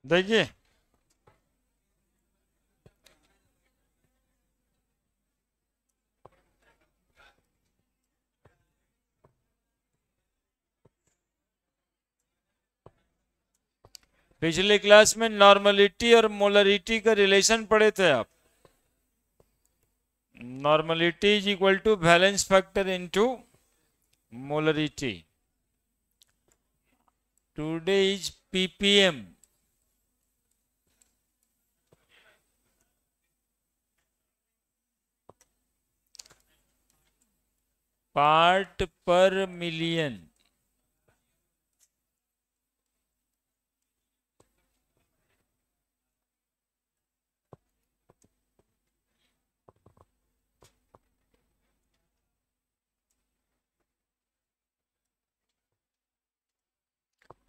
देखिए पिछले क्लास में नॉर्मलिटी और मोलरिटी का रिलेशन पढ़े थे आप। Normality is equal to balance factor into molarity. Today is PPM. Part per million.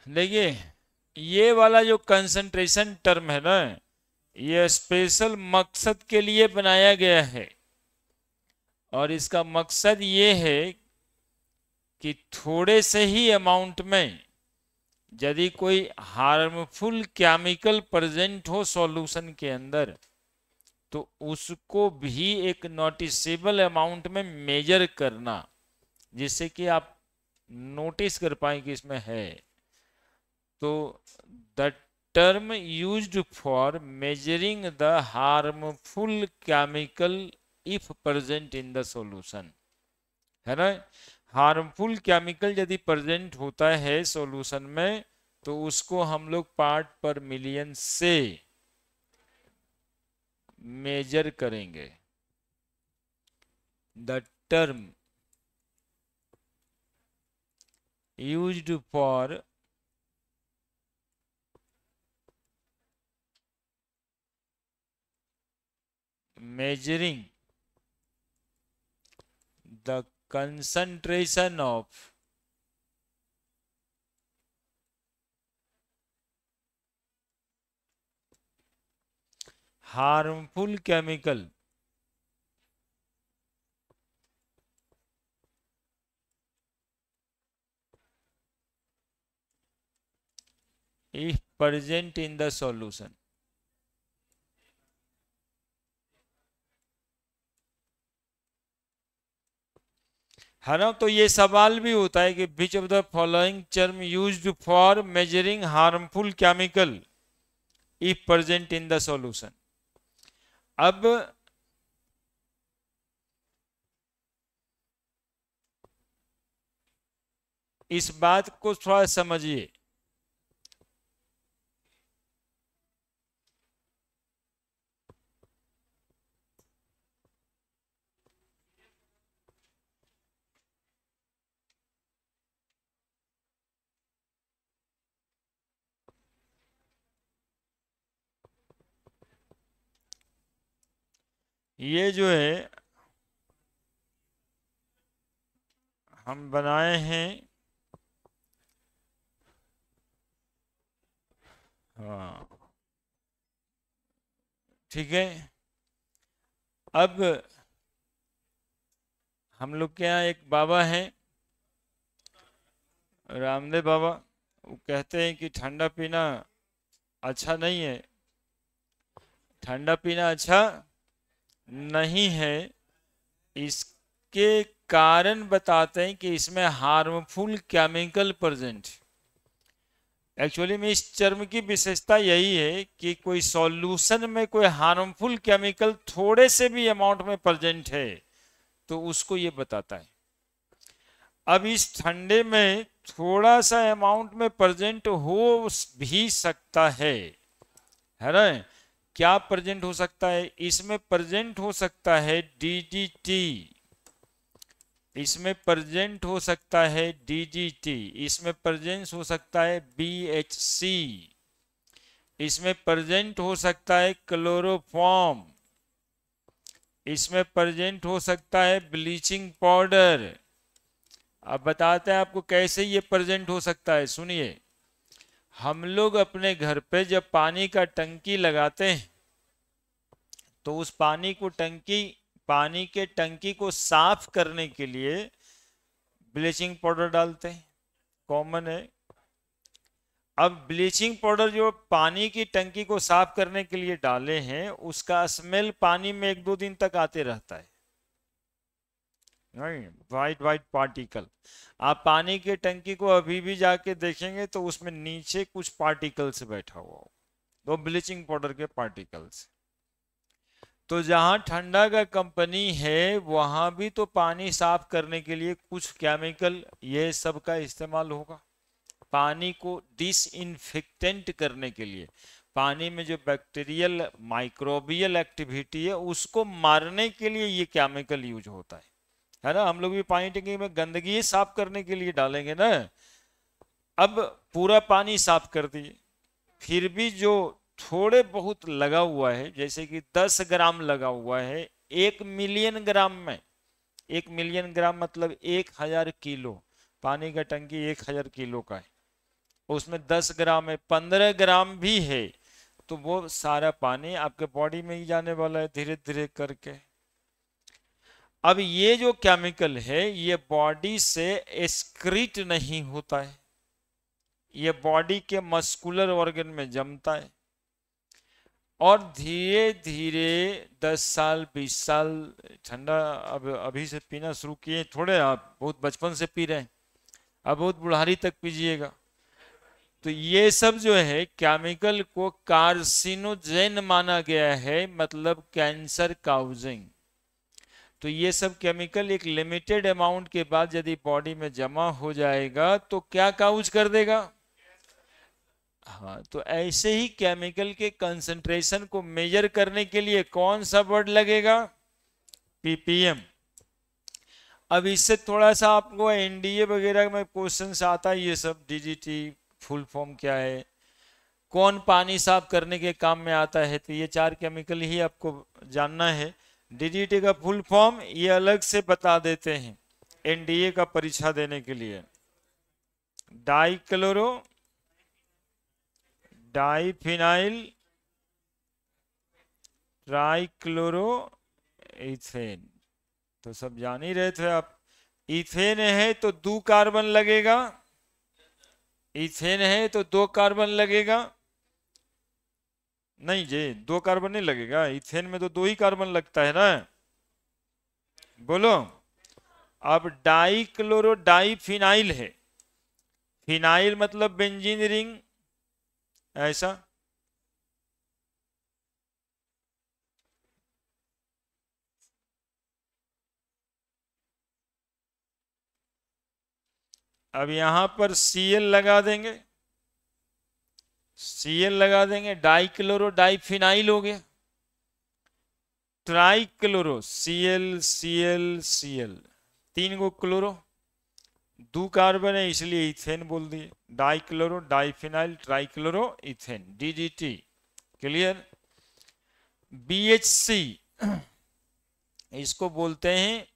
देखिए ये वाला जो कंसंट्रेशन टर्म है ना, ये स्पेशल मकसद के लिए बनाया गया है। और इसका मकसद ये है कि थोड़े से ही अमाउंट में यदि कोई हार्मफुल केमिकल प्रेजेंट हो सॉल्यूशन के अंदर, तो उसको भी एक नोटिसेबल अमाउंट में मेजर करना, जिससे कि आप नोटिस कर पाए कि इसमें है। तो the term used for measuring the harmful chemical if present in the solution, है ना। हार्मफुल केमिकल यदि प्रेजेंट होता है सॉल्यूशन में, तो उसको हम लोग पार्ट पर मिलियन से मेजर करेंगे। The term used for measuring the concentration of harmful chemical if present in the solution। है ना। तो ये सवाल भी होता है कि which of the following term used for measuring harmful chemical if present in the solution. अब इस बात को थोड़ा समझिए। ये जो है हम बनाए हैं, हाँ ठीक है। अब हम लोग के यहाँ एक बाबा हैं, रामदेव बाबा। वो कहते हैं कि ठंडा पीना अच्छा नहीं है। ठंडा पीना अच्छा नहीं है, इसके कारण बताते हैं कि इसमें हार्मफुल केमिकल प्रेजेंट। एक्चुअली में इस टर्म की विशेषता यही है कि कोई सॉल्यूशन में कोई हार्मफुल केमिकल थोड़े से भी अमाउंट में प्रेजेंट है, तो उसको ये बताता है। अब इस ठंडे में थोड़ा सा अमाउंट में प्रेजेंट हो भी सकता है ना। क्या प्रेजेंट हो सकता है? इसमें प्रेजेंट हो सकता है डीडीटी, इसमें प्रेजेंट हो सकता है डीडीटी, इसमें प्रेजेंस हो सकता है बीएचसी, इसमें प्रेजेंट हो सकता है क्लोरोफॉर्म, इसमें प्रेजेंट हो सकता है ब्लीचिंग पाउडर। अब बताते हैं आपको कैसे ये प्रेजेंट हो सकता है, सुनिए। हम लोग अपने घर पे जब पानी का टंकी लगाते हैं, तो उस पानी के टंकी को साफ करने के लिए ब्लीचिंग पाउडर डालते हैं, कॉमन है। अब ब्लीचिंग पाउडर जो पानी की टंकी को साफ करने के लिए डाले हैं, उसका स्मेल पानी में 1-2 दिन तक आते रहता है। नहीं, वाइट वाइट पार्टिकल। आप पानी की टंकी को अभी भी जाके देखेंगे तो उसमें नीचे कुछ पार्टिकल्स बैठा हुआ हो, वो ब्लीचिंग पाउडर के पार्टिकल्स। तो जहां ठंडा का कंपनी है वहां भी तो पानी साफ करने के लिए कुछ केमिकल ये सब का इस्तेमाल होगा, पानी को डिसइंफेक्टेंट करने के लिए। पानी में जो बैक्टीरियल माइक्रोबियल एक्टिविटी है उसको मारने के लिए ये केमिकल यूज होता है ना। हम लोग भी पानी टंकी में गंदगी साफ करने के लिए डालेंगे ना। अब पूरा पानी साफ कर दिए, फिर भी जो थोड़े बहुत लगा हुआ है, जैसे कि 10 ग्राम लगा हुआ है 1 मिलियन ग्राम में, 1 मिलियन ग्राम मतलब 1000 किलो। पानी का टंकी 1000 किलो का है, उसमें 10 ग्राम है, 15 ग्राम भी है, तो वो सारा पानी आपके बॉडी में ही जाने वाला है धीरे धीरे करके। अब ये जो केमिकल है ये बॉडी से एक्सक्रीट नहीं होता है, ये बॉडी के मस्कुलर ऑर्गन में जमता है, और धीरे धीरे 10 साल 20 साल ठंडा अब अभी से पीना शुरू किए थोड़े, आप बहुत बचपन से पी रहे हैं, अब बहुत बुढ़ारी तक पीजिएगा। तो ये सब जो है केमिकल को कार्सिनोजेन माना गया है, मतलब कैंसर काउजिंग। तो ये सब केमिकल एक लिमिटेड अमाउंट के बाद यदि बॉडी में जमा हो जाएगा तो क्या काउज कर देगा। हाँ, तो ऐसे ही केमिकल के कंसंट्रेशन को मेजर करने के लिए कौन सा वर्ड लगेगा, पीपीएम। अब इससे थोड़ा सा आपको एनडीए वगैरह में क्वेश्चन आता है, ये सब डीजीटी फुल फॉर्म क्या है, कौन पानी साफ करने के काम में आता है, तो ये 4 केमिकल ही आपको जानना है। डीजीटी का फुल फॉर्म ये अलग से बता देते हैं एनडीए का परीक्षा देने के लिए। डाइक्लोरो डाइफिनाइल ट्राइक्लोरो इथेन, तो सब जान ही रहे थे आप। इथेन है तो 2 कार्बन लगेगा, इथेन है तो 2 कार्बन लगेगा, नहीं जी 2 कार्बन नहीं लगेगा, इथेन में तो 2 ही कार्बन लगता है ना, बोलो। अब डाइक्लोरो डाइफिनाइल है, फिनाइल मतलब बेंजीन रिंग, ऐसा। अब यहां पर Cl लगा देंगे, Cl लगा देंगे, डाइक्लोरो डाइफिनाइल हो गया। ट्राइक्लोरो Cl Cl Cl, 3 गो क्लोरो, 2 कार्बन है इसलिए इथेन बोल दिए। Dichloro diphenyl trichloro ethane, DDT. Clear. BHC इसको बोलते हैं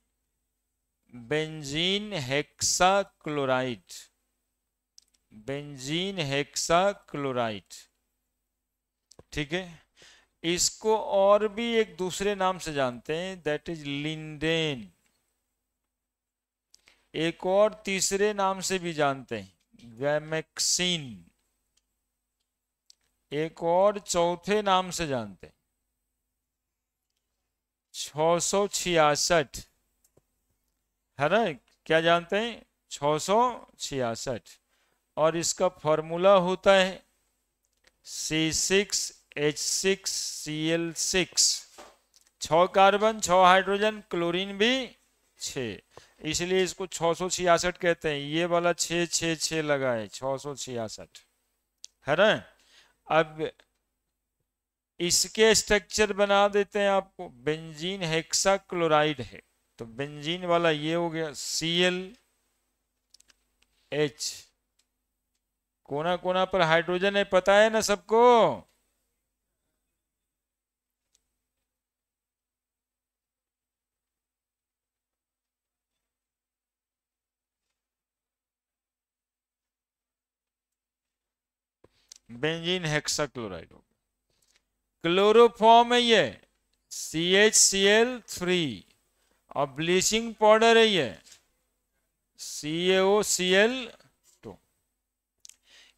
बेंजीन हेक्साक्लोराइड, बेंजीन हेक्साक्लोराइड, ठीक है। इसको और भी एक दूसरे नाम से जानते हैं, दैट इज लिंडेन। एक और तीसरे नाम से भी जानते हैं, वैमेक्सिन। एक और चौथे नाम से जानते हैं 666, है ना। क्या जानते हैं, 666। और इसका फॉर्मूला होता है C6H6Cl6, 6 कार्बन 6 हाइड्रोजन, क्लोरीन भी 6, इसलिए इसको 666 कहते हैं। ये वाला 666 लगा है, 666, है ना। अब इसके स्ट्रक्चर बना देते हैं आपको, बेंजीन हेक्साक्लोराइड है तो बेंजीन वाला ये हो गया ClH, कोना कोना पर हाइड्रोजन है, पता है ना सबको। बेंजीन हेक्साक्लोराइड हो गया। क्लोरोफॉर्म है ये CHCl3, और ब्लीचिंग पाउडर है ये CaOCl2।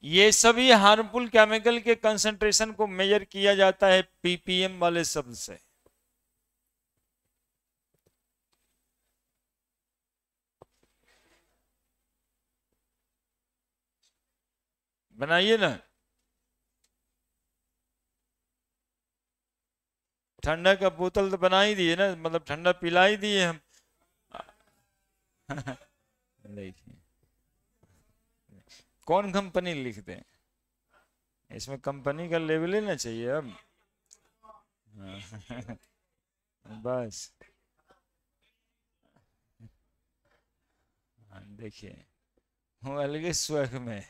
ये सभी हार्मफुल केमिकल के कंसंट्रेशन को मेजर किया जाता है पीपीएम वाले शब्द से। बनाइए ना। ठंडा का बोतल तो बना ही दिए ना, मतलब ठंडा पिला ही दिए हम। देखिए कौन कंपनी लिखते हैं, इसमें कंपनी का लेबल लेना चाहिए अब। हाँ। बस हाँ, देखिए वो अलग स्वर्ग में।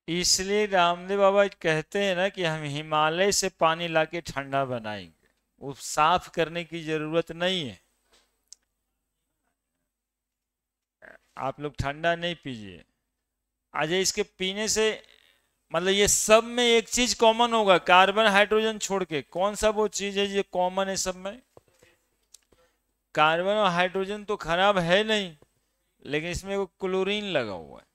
इसलिए रामदेव बाबा कहते हैं ना कि हम हिमालय से पानी लाके ठंडा बनाएंगे, वो साफ करने की जरूरत नहीं है। आप लोग ठंडा नहीं पीजिए। आज इसके पीने से मतलब ये सब में एक चीज कॉमन होगा, कार्बन हाइड्रोजन छोड़ के कौन सा वो चीज है जो कॉमन है सब में? कार्बन और हाइड्रोजन तो खराब है नहीं, लेकिन इसमें वो क्लोरीन लगा हुआ है।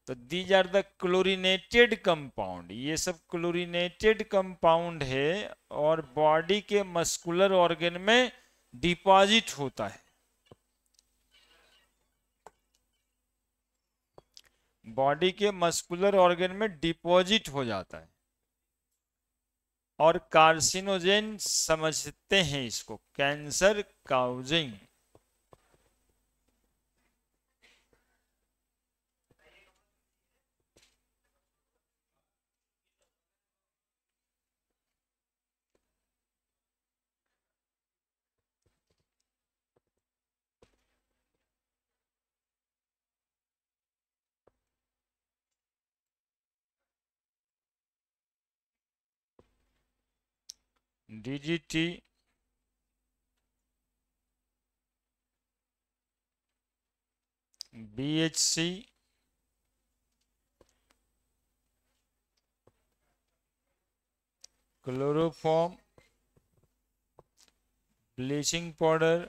तो these are the chlorinated compound, ये सब क्लोरीनेटेड कंपाउंड है और बॉडी के मस्कुलर ऑर्गन में डिपॉजिट होता है। बॉडी के मस्कुलर ऑर्गन में डिपॉजिट हो जाता है और कार्सिनोजेन समझते हैं इसको, cancer causing. DGT BHC chloroform bleaching powder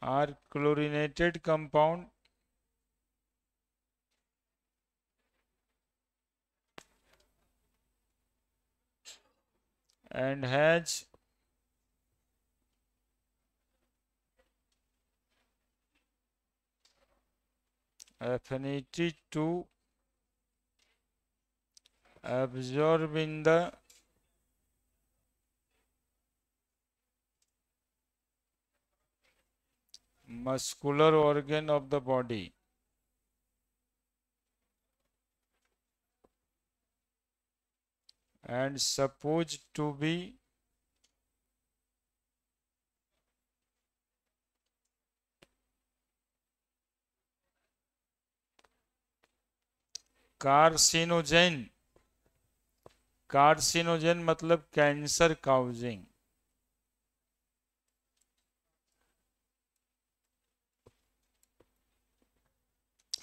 are chlorinated compound and has affinity to absorb in the muscular organ of the body and supposed to be carcinogen. Carcinogen मतलब cancer causing.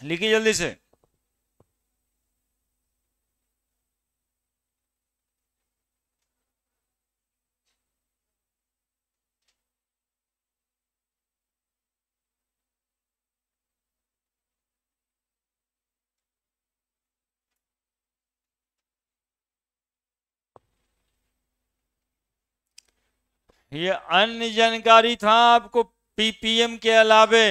लिखिए जल्दी से। ये अन्य जानकारी था आपको पीपीएम के अलावे।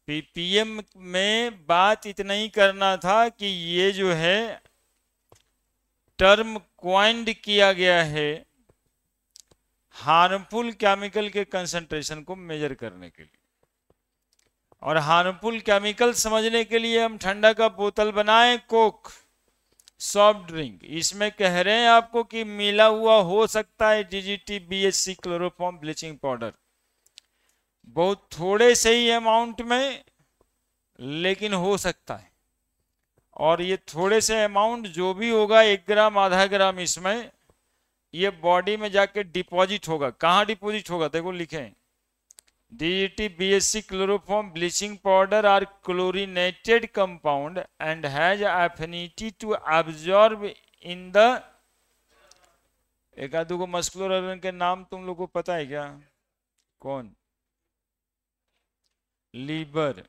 पीपीएम में बात इतना ही करना था कि ये जो है टर्म क्वाइंड किया गया है हार्मफुल केमिकल के कंसंट्रेशन को मेजर करने के लिए। और हार्मफुल केमिकल समझने के लिए हम ठंडा का बोतल बनाएं, कोक, सॉफ्ट ड्रिंक, इसमें कह रहे हैं आपको कि मिला हुआ हो सकता है DGT, BHC, chloroform, bleaching powder, बहुत थोड़े से ही अमाउंट में, लेकिन हो सकता है। और ये थोड़े से अमाउंट जो भी होगा, 1 ग्राम, आधा ग्राम, इसमें ये बॉडी में जाके डिपॉजिट होगा। कहाँ डिपॉजिट होगा? देखो लिखे, DDT, BSC, chloroform, bleaching powder are chlorinated compound and has affinity to absorb in the, एक आधे को मस्कुलर ऑर्गन के नाम तुम लोग को पता है क्या? कौन? लीवर,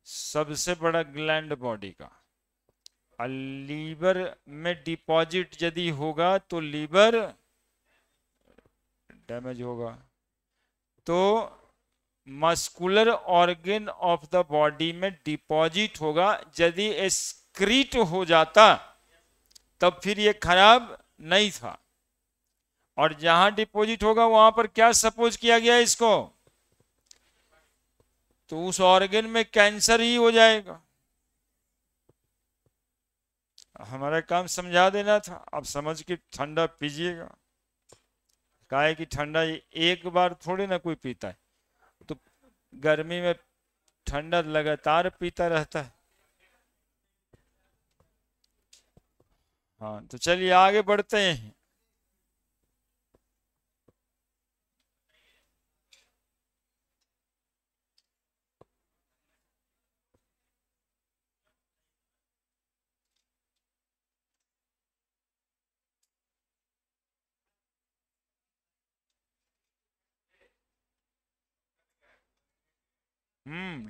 सबसे बड़ा ग्लैंड बॉडी का। लीवर में डिपॉजिट यदि होगा तो लीवर डैमेज होगा। तो muscular organ of the body में डिपॉजिट होगा, यदि एक्सक्रीट हो जाता तब फिर ये खराब नहीं था। और जहां डिपॉजिट होगा वहां पर क्या सपोज किया गया इसको? तो उस ऑर्गन में कैंसर ही हो जाएगा। हमारा काम समझा देना था, अब समझ के ठंडा पीजिएगा। काहे कि ठंडा एक बार थोड़ी ना कोई पीता है, तो गर्मी में ठंडा लगातार पीता रहता है। हाँ, तो चलिए आगे बढ़ते हैं।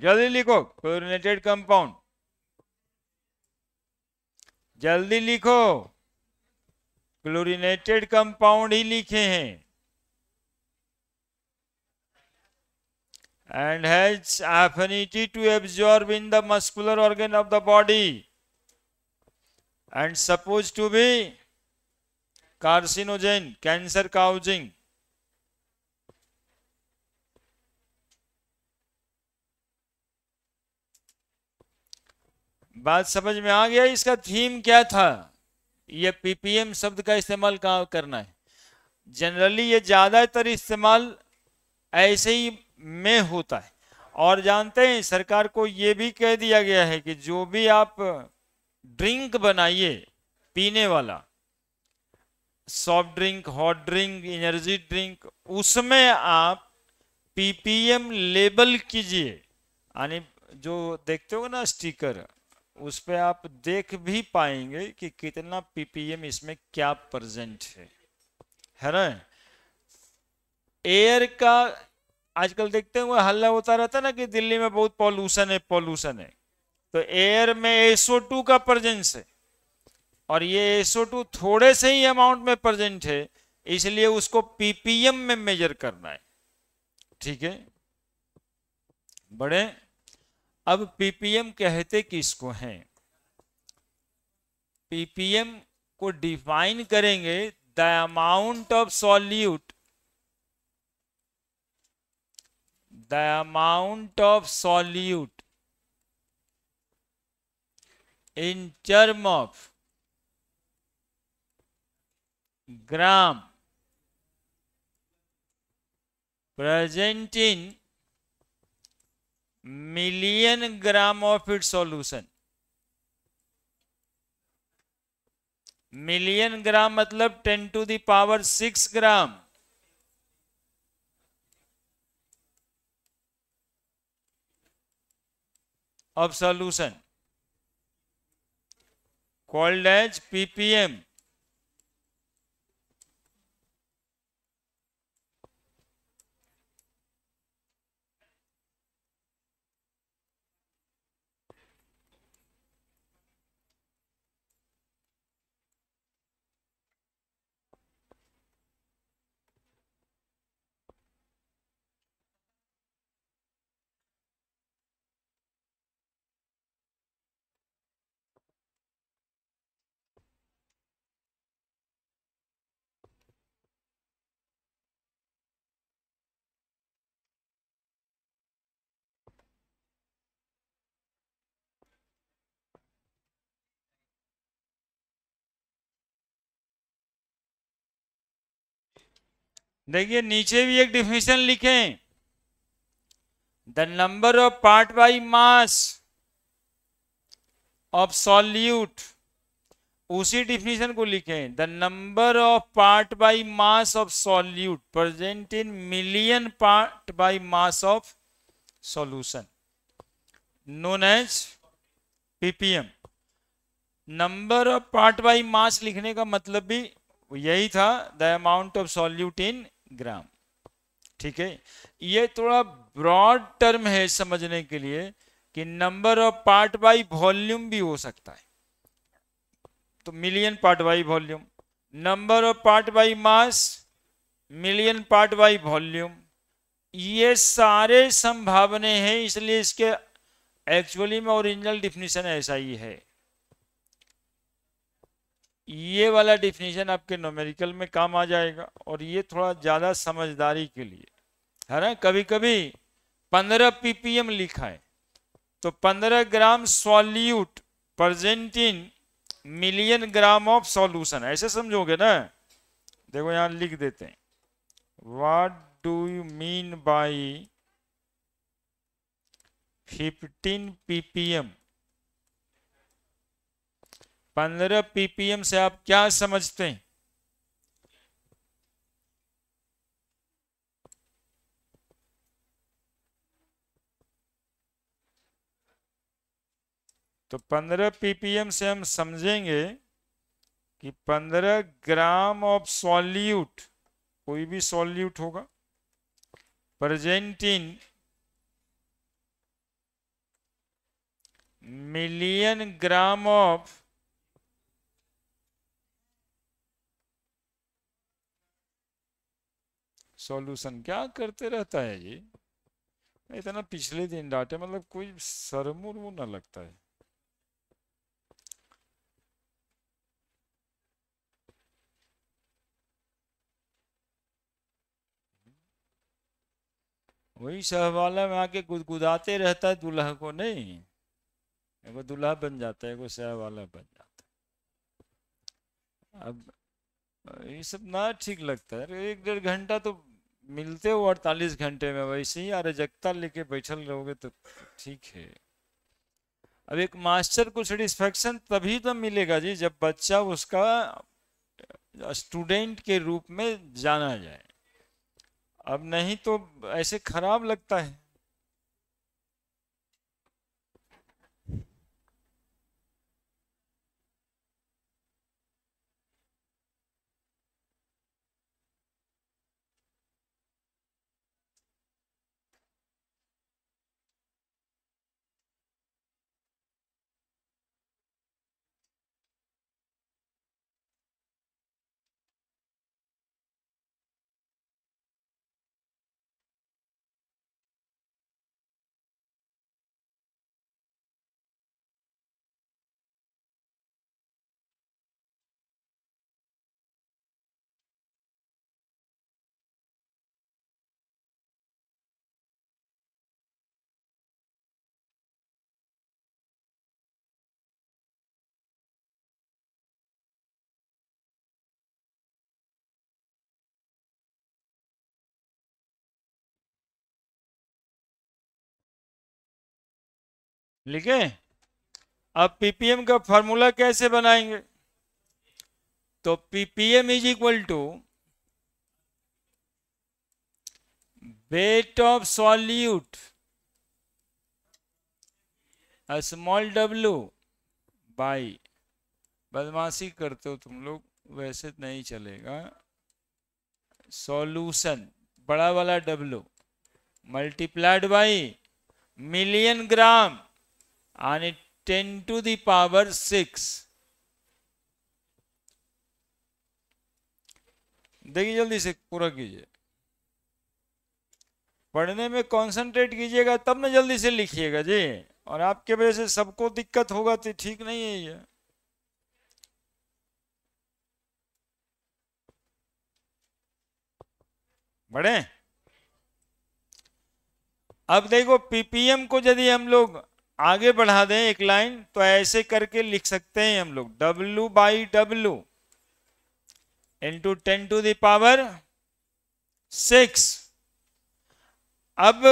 जल्दी लिखो, क्लोरीनेटेड कंपाउंड, जल्दी लिखो, क्लोरीनेटेड कंपाउंड ही लिखे हैं। And has affinity to absorb in the muscular organ of the body and supposed to be carcinogen, cancer causing. बात समझ में आ गया? इसका थीम क्या था? ये पीपीएम शब्द का इस्तेमाल कहाँ करना है? जनरली ये ज्यादातर इस्तेमाल ऐसे ही में होता है। और जानते हैं, सरकार को ये भी कह दिया गया है कि जो भी आप ड्रिंक बनाइए पीने वाला, soft drink, hot drink, energy drink, उसमें आप पीपीएम लेबल कीजिए। यानी जो देखते हो ना स्टिकर, उस पे आप देख भी पाएंगे कि कितना पीपीएम इसमें क्या प्रेजेंट है ना? एयर का आजकल देखते हुए हल्ला होता रहता है ना कि दिल्ली में बहुत पॉल्यूशन है, पॉल्यूशन है। तो एयर में SO2 का प्रेजेंस है, और ये SO2 थोड़े से ही अमाउंट में प्रेजेंट है, इसलिए उसको पीपीएम में मेजर करना है। ठीक है, बड़े। अब पीपीएम कहते किसको हैं? पीपीएम को डिफाइन करेंगे, the amount of solute, the amount of solute in term of gram present in million gram of its solution। Million gram मतलब 10⁶ ग्राम of solution called as ppm। देखिए नीचे भी एक डिफिनेशन लिखें, the number of part by mass of solute, उसी definition को लिखें, the number of part by mass of solute present in million part by mass of solution known as PPM. Number of part by mass लिखने का मतलब भी यही था, the amount of solute in gram. ठीक है, ये थोड़ा ब्रॉड टर्म है समझने के लिए कि number of part by volume भी हो सकता है, तो million part by volume, number of part by mass million part by volume, ये सारे संभावने हैं, इसलिए इसके एक्चुअली में ओरिजिनल डिफिनीशन ऐसा ही है। ये वाला डिफिनीशन आपके न्यूमेरिकल में काम आ जाएगा, और ये थोड़ा ज्यादा समझदारी के लिए है ना। कभी कभी 15 पीपीएम लिखा है तो 15 gram solute present in million gram of solution, ऐसे समझोगे ना। देखो यहां लिख देते हैं, what do you mean by 15 PPM. 15 PPM से आप क्या समझते हैं? तो 15 पीपीएम से हम समझेंगे कि 15 ग्राम ऑफ सॉल्यूट, कोई भी सॉल्यूट होगा, present in million gram of solution. क्या करते रहता है ये, इतना पिछले दिन डाटे, मतलब कोई सरमुर ना लगता है। वही सहवाला में आके गुदगुदाते रहता है दूल्हा को, नहीं एगो दूल्हा बन जाता है, एगो सहवाला बन जाता है। अब ये सब ना ठीक लगता है, 1-1.5 घंटा तो मिलते हो 48 घंटे में, वैसे ही अराजकता लेके बैठल रहोगे तो ठीक है। अब एक मास्टर को सेटिस्फेक्शन तभी तो मिलेगा जी जब बच्चा उसका स्टूडेंट के रूप में जाना जाए, अब नहीं तो ऐसे खराब लगता है। लिखे, अब पीपीएम का फॉर्मूला कैसे बनाएंगे? तो PPM is equal to weight of solute small w by, बदमाशी करते हो तुम लोग, वैसे नहीं चलेगा, सॉल्यूशन बड़ा वाला W मल्टीप्लाइड बाई मिलियन ग्राम यानी 10⁶। देखिए जल्दी से पूरा कीजिए, पढ़ने में कंसंट्रेट कीजिएगा तब ना जल्दी से लिखिएगा जी, और आपके वजह से सबको दिक्कत होगा तो ठीक नहीं है ये। बढ़े, अब देखो पीपीएम को यदि हम लोग आगे बढ़ा दें एक लाइन तो ऐसे करके लिख सकते हैं हम लोग, W/W इंटू 10⁻⁻⁴ 6। अब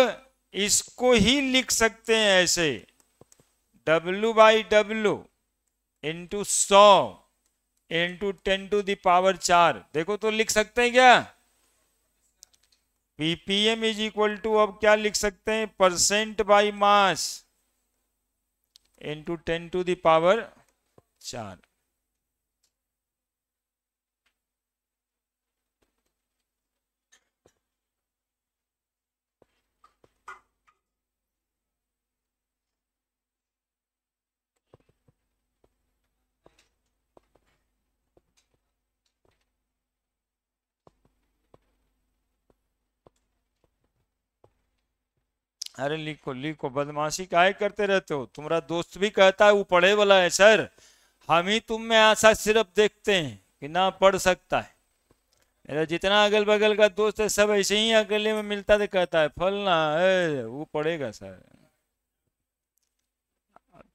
इसको ही लिख सकते हैं ऐसे, W/W इंटू 100 इंटू 10⁴। देखो तो लिख सकते हैं क्या? ppm इज इक्वल टू, अब क्या लिख सकते हैं, % बाई मास इंटू 10⁴। अरे लिखो लिखो, बदमाशी काहे करते रहते हो? तुम्हारा दोस्त भी कहता है वो पढ़े वाला है सर, हम ही तुम में आशा सिर्फ देखते हैं कि ना पढ़ सकता है। मेरा जितना अगल बगल का दोस्त है सब ऐसे ही अकेले में मिलता तो कहता है फलना है वो पढ़ेगा सर।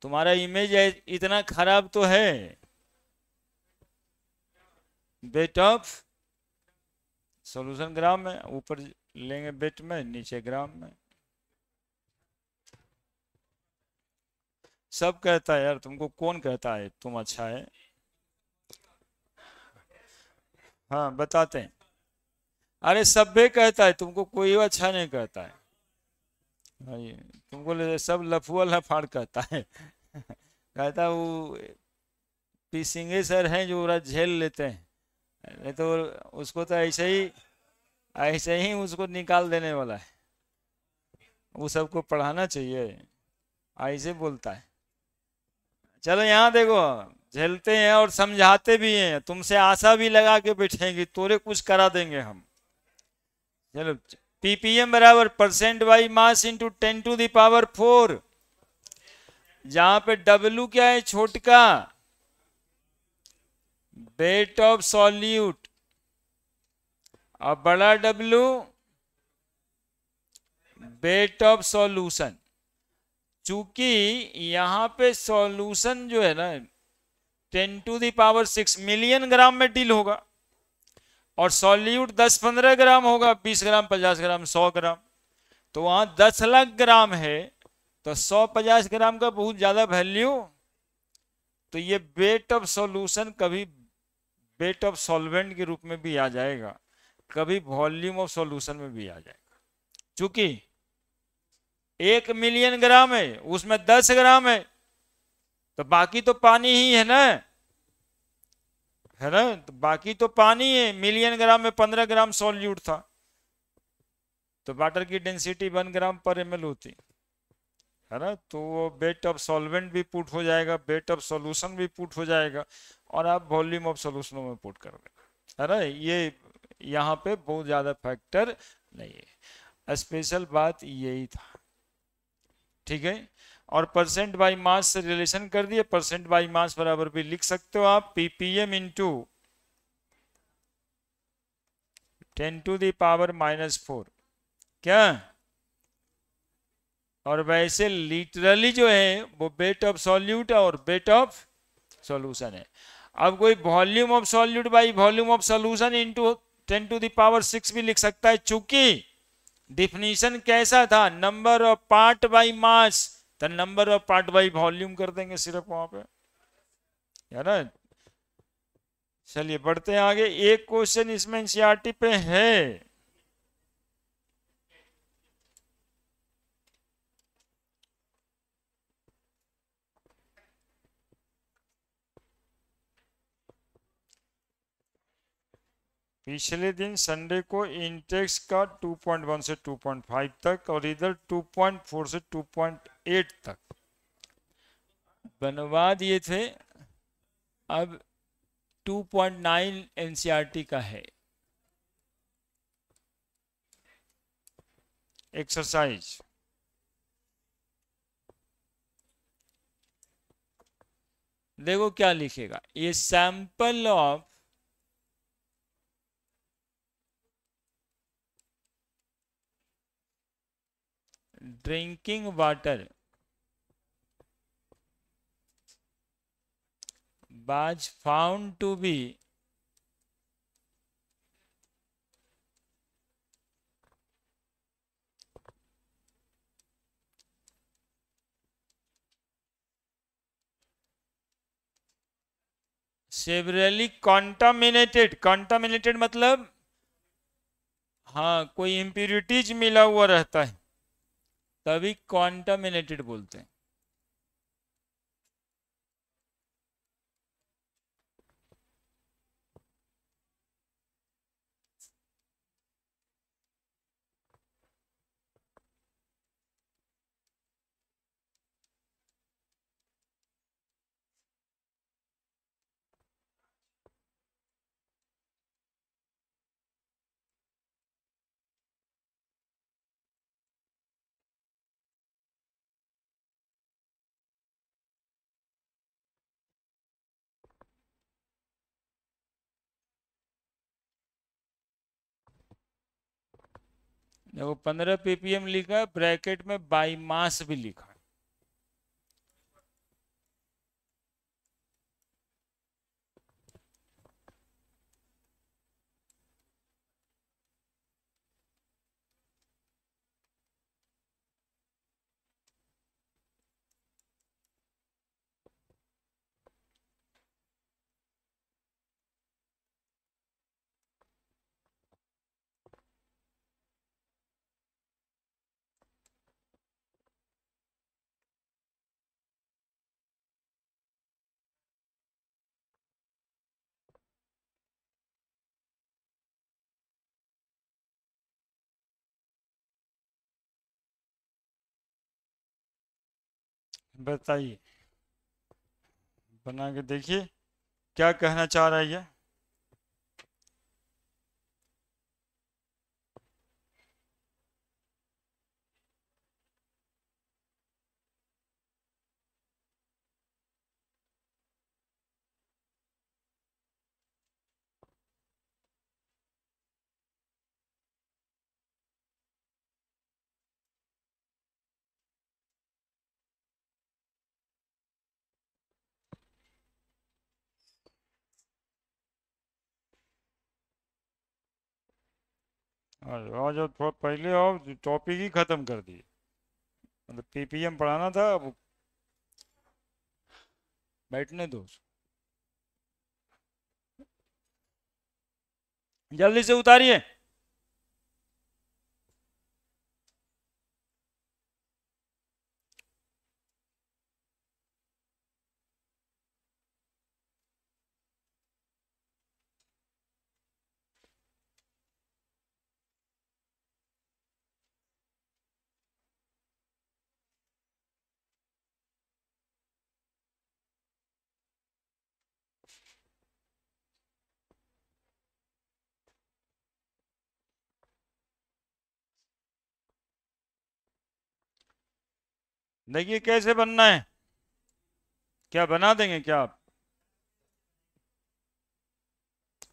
तुम्हारा इमेज इतना खराब तो है। बेट ऑफ सॉल्यूशन ग्राम में, ऊपर लेंगे बेट में, नीचे ग्राम में। सब कहता है यार, तुमको कौन कहता है तुम अच्छा है? हाँ बताते हैं। अरे सब भी कहता है, तुमको कोई अच्छा नहीं कहता है। हाँ ये तुमको सब लफुआ लफाड़ कहता है। कहता वो पी सिंगे सर हैं जो पूरा झेल लेते हैं, नहीं तो उसको तो ऐसे ही उसको निकाल देने वाला है। वो सबको पढ़ाना चाहिए, ऐसे बोलता है। चलो यहाँ देखो, झेलते हैं और समझाते भी हैं, तुमसे आशा भी लगा के बैठेंगे तोरे कुछ करा देंगे हम। चलो, ppm बराबर %/मास इंटू 10⁴। जहां पे W क्या है, छोटका वेट ऑफ सॉल्यूट, और बड़ा W वेट ऑफ सॉल्यूशन। चूंकि यहां पे सॉल्यूशन जो है ना 10⁶ मिलियन ग्राम में डील होगा, और सॉल्यूट 10-15 ग्राम होगा, 20 ग्राम 50 ग्राम 100 ग्राम। तो वहां 10 लाख ग्राम है, तो 150 ग्राम का बहुत ज्यादा वैल्यू। तो ये वेट ऑफ सॉल्यूशन कभी वेट ऑफ सॉल्वेंट के रूप में भी आ जाएगा, कभी वॉल्यूम ऑफ सॉल्यूशन में भी आ जाएगा। चूंकि 1 मिलियन ग्राम है, उसमें 10 ग्राम है, तो बाकी तो पानी ही है ना, है ना? तो बाकी तो पानी है। मिलियन ग्राम में 15 ग्राम सॉल्यूट था, तो वाटर की डेंसिटी 1 ग्राम पर ml होती है ना। तो वो वेट ऑफ सॉल्वेंट भी पुट हो जाएगा, वेट ऑफ सॉल्यूशन भी पुट हो जाएगा, और आप वॉल्यूम ऑफ सॉल्यूशन में पुट कर देगा, है ना। ये यहाँ पे बहुत ज्यादा फैक्टर नहीं है, स्पेशल बात यही था, ठीक है। और %/मास से रिलेशन कर दिए, %/मास बराबर भी लिख सकते हो आप, ppm इंटू 10⁻⁻⁴। क्या? और वैसे लिटरली जो है वो वेट ऑफ सॉल्यूट और वेट ऑफ सॉल्यूशन है। अब कोई volume of solute by volume of solution into 10⁶ भी लिख सकता है, चूंकि डिफिनीशन कैसा था, number of part by mass, तो number of part by volume कर देंगे सिर्फ वहां पे, है ना। चलिए बढ़ते हैं आगे। एक क्वेश्चन इसमें एनसीईआरटी पे है, पिछले दिन संडे को इंटेक्स का 2.1 से 2.5 तक, और इधर 2.4 से 2.8 तक बनवा दिए थे। अब 2.9 एनसीईआरटी का है। एक्सरसाइज देखो क्या लिखेगा, ये sample of drinking water was found to be severally contaminated, contaminated मतलब हाँ कोई इम्प्यूरिटीज मिला हुआ रहता है तभी कॉन्टामिनेटेड बोलते हैं। देखो 15 ppm लिखा है, ब्रैकेट में बाई मास भी लिखा है। बताइए, बना के देखिए क्या कहना चाह रहा है ये। आज जो थोड़ा पहले आओ, टॉपिक ही खत्म कर दिए। मतलब पीपीएम पढ़ाना था, अब बैठने दो, जल्दी से उतारिए। देखिए कैसे बनना है, क्या बना देंगे क्या आप?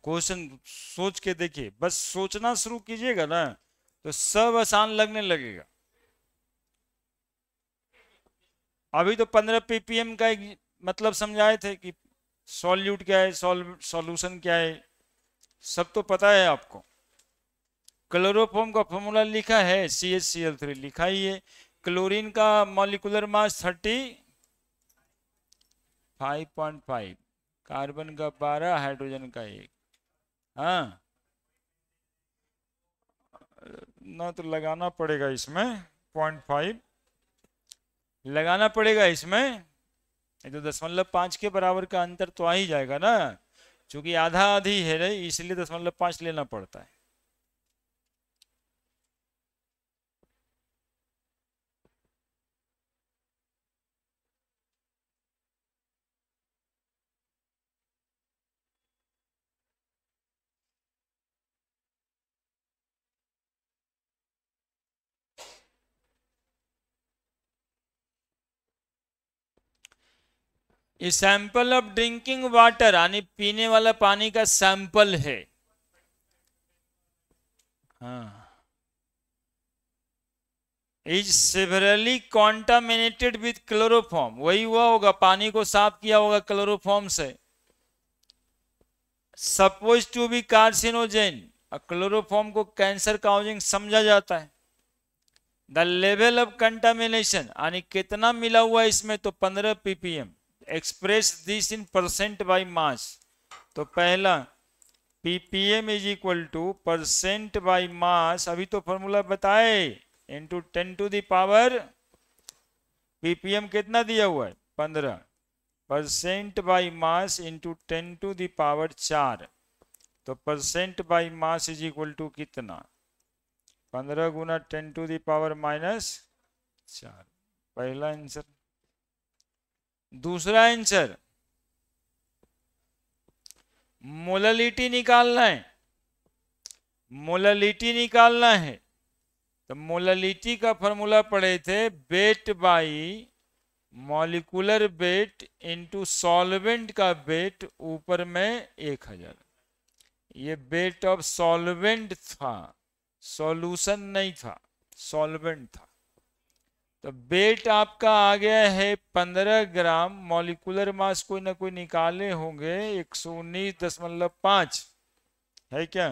क्वेश्चन सोच के देखिए, बस सोचना शुरू कीजिएगा ना तो सब आसान लगने लगेगा। अभी तो 15 ppm का एक मतलब समझाए थे कि सॉल्यूट क्या है, सॉल्यूशन क्या है, सब तो पता है आपको। क्लोरोफॉर्म का फॉर्मूला लिखा है, CH3 लिखा ही है। क्लोरीन का मॉलिक्यूलर मास 35.5, कार्बन का 12, हाइड्रोजन का 1। हाँ ना तो लगाना पड़ेगा इसमें 0.5 लगाना पड़ेगा इसमें, ये तो 0.5 के बराबर का अंतर तो आ ही जाएगा ना, क्योंकि आधा आधी है रे, इसलिए 0.5 लेना पड़ता है। ये सैंपल ऑफ ड्रिंकिंग वाटर यानी पीने वाला पानी का सैंपल है। हाँ, is severally contaminated with chloroform, वही हुआ होगा, पानी को साफ किया होगा क्लोरोफॉर्म से। Suppose to be carcinogen, chloroform को कैंसर काउजिंग समझा जाता है। द लेवल ऑफ कंटामिनेशन यानी कितना मिला हुआ इसमें, तो 15 ppm। Express this in percent by mass, तो पहला ppm is equal two percent by मास, अभी तो फॉर्मूला बताए, इंटू 10⁻, ppm कितना दिया हुआ है 15, परसेंट बाई मास इंटू 10⁴, तो percent by mass is equal to कितना, 15 गुना 10⁻⁻4, पहला आंसर। दूसरा आंसर, मोललिटी निकालना है, मोललिटी निकालना है। तो मोललिटी का फॉर्मूला पढ़े थे, wait by molecular weight into solvent का वेट, ऊपर में 1000। ये वेट ऑफ सॉल्वेंट था, सॉल्यूशन नहीं था, सॉल्वेंट था। तो वेट आपका आ गया है 15 ग्राम, मॉलिक्यूलर मास कोई ना कोई निकाले होंगे 119.5 है क्या,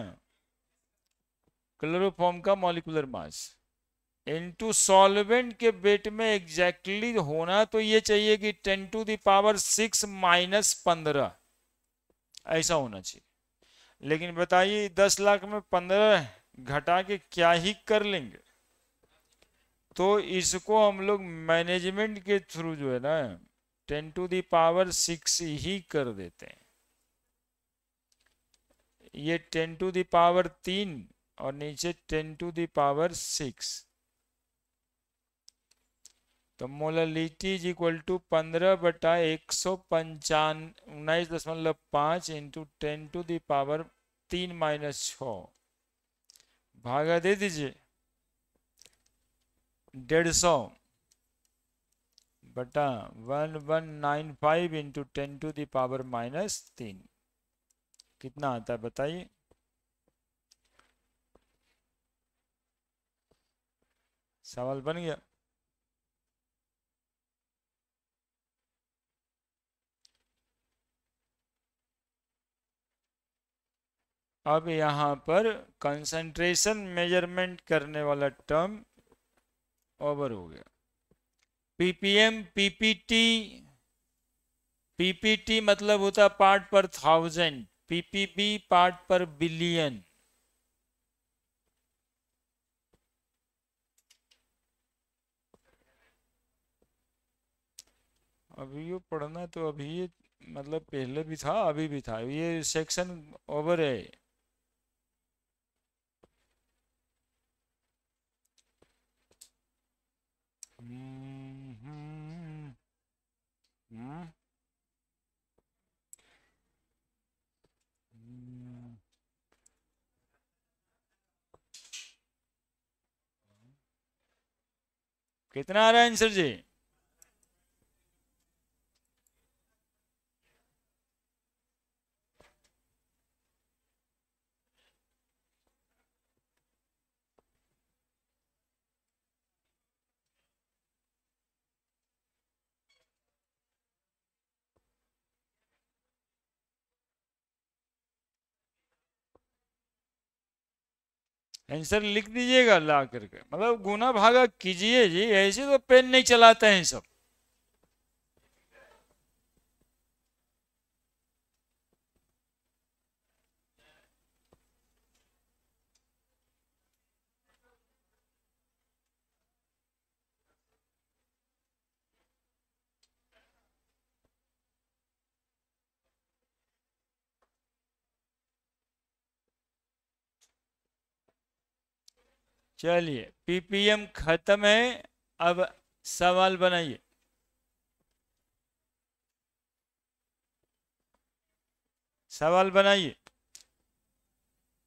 क्लोरोफॉर्म का मॉलिक्यूलर मास इनटू सॉल्वेंट के वेट में एग्जैक्टली होना तो ये चाहिए कि 10⁻6 माइनस 15 ऐसा होना चाहिए। लेकिन बताइए 10 लाख में 15 घटा के क्या ही कर लेंगे। तो इसको हम लोग मैनेजमेंट के थ्रू जो है ना 10⁻6 ही कर देते हैं। ये 10⁻3 और नीचे 10⁻6, तो molality is equal to 15/195 into 10⁻3 minus 6, भागा दे दीजिए 150 बटा 1195 इंटू 10⁻⁻3, कितना आता है बताइए। सवाल बन गया। अब यहां पर कंसंट्रेशन मेजरमेंट करने वाला टर्म ओवर हो गया। ppm ppt, ppt मतलब होता पार्ट पर 1000, ppb पार्ट पर बिलियन। अभी ये पढ़ना तो अभी ये मतलब पहले भी था अभी भी था, ये सेक्शन ओवर है। हम्म, हम्म, हम्म, हम्म। कितना आ रहा है आंसर जी? आंसर लिख दीजिएगा ला करके, मतलब गुना भागा कीजिए जी, ऐसे तो पेन नहीं चलाते हैं सब। चलिए पीपीएम खत्म है, अब सवाल बनाइए। सवाल बनाइए।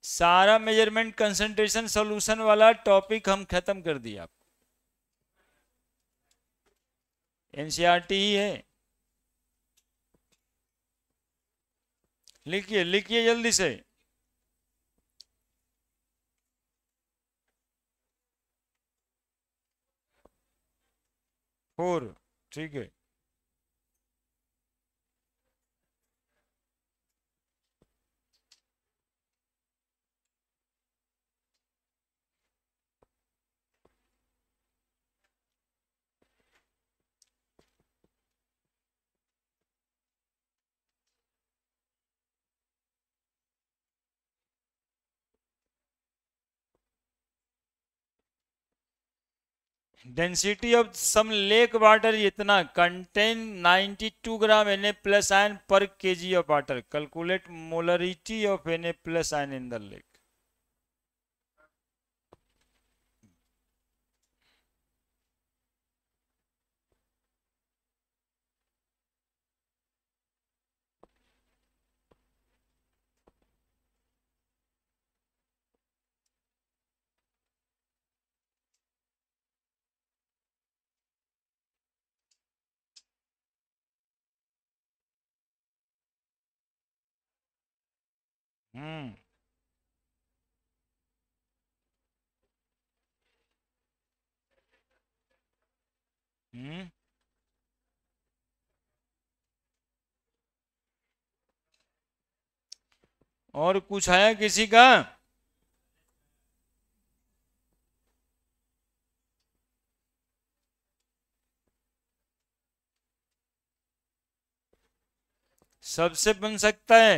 सारा मेजरमेंट कंसंट्रेशन सॉल्यूशन वाला टॉपिक हम खत्म कर दिया, एनसीईआरटी ही है। लिखिए लिखिए जल्दी से। फोर, ठीक है। Density of some lake water इतना contain 92 gram Na plus ion per KG of water, calculate molarity of Na plus ion in the lake. Hmm. Hmm. और कुछ आया किसी का? सबसे बन सकता है।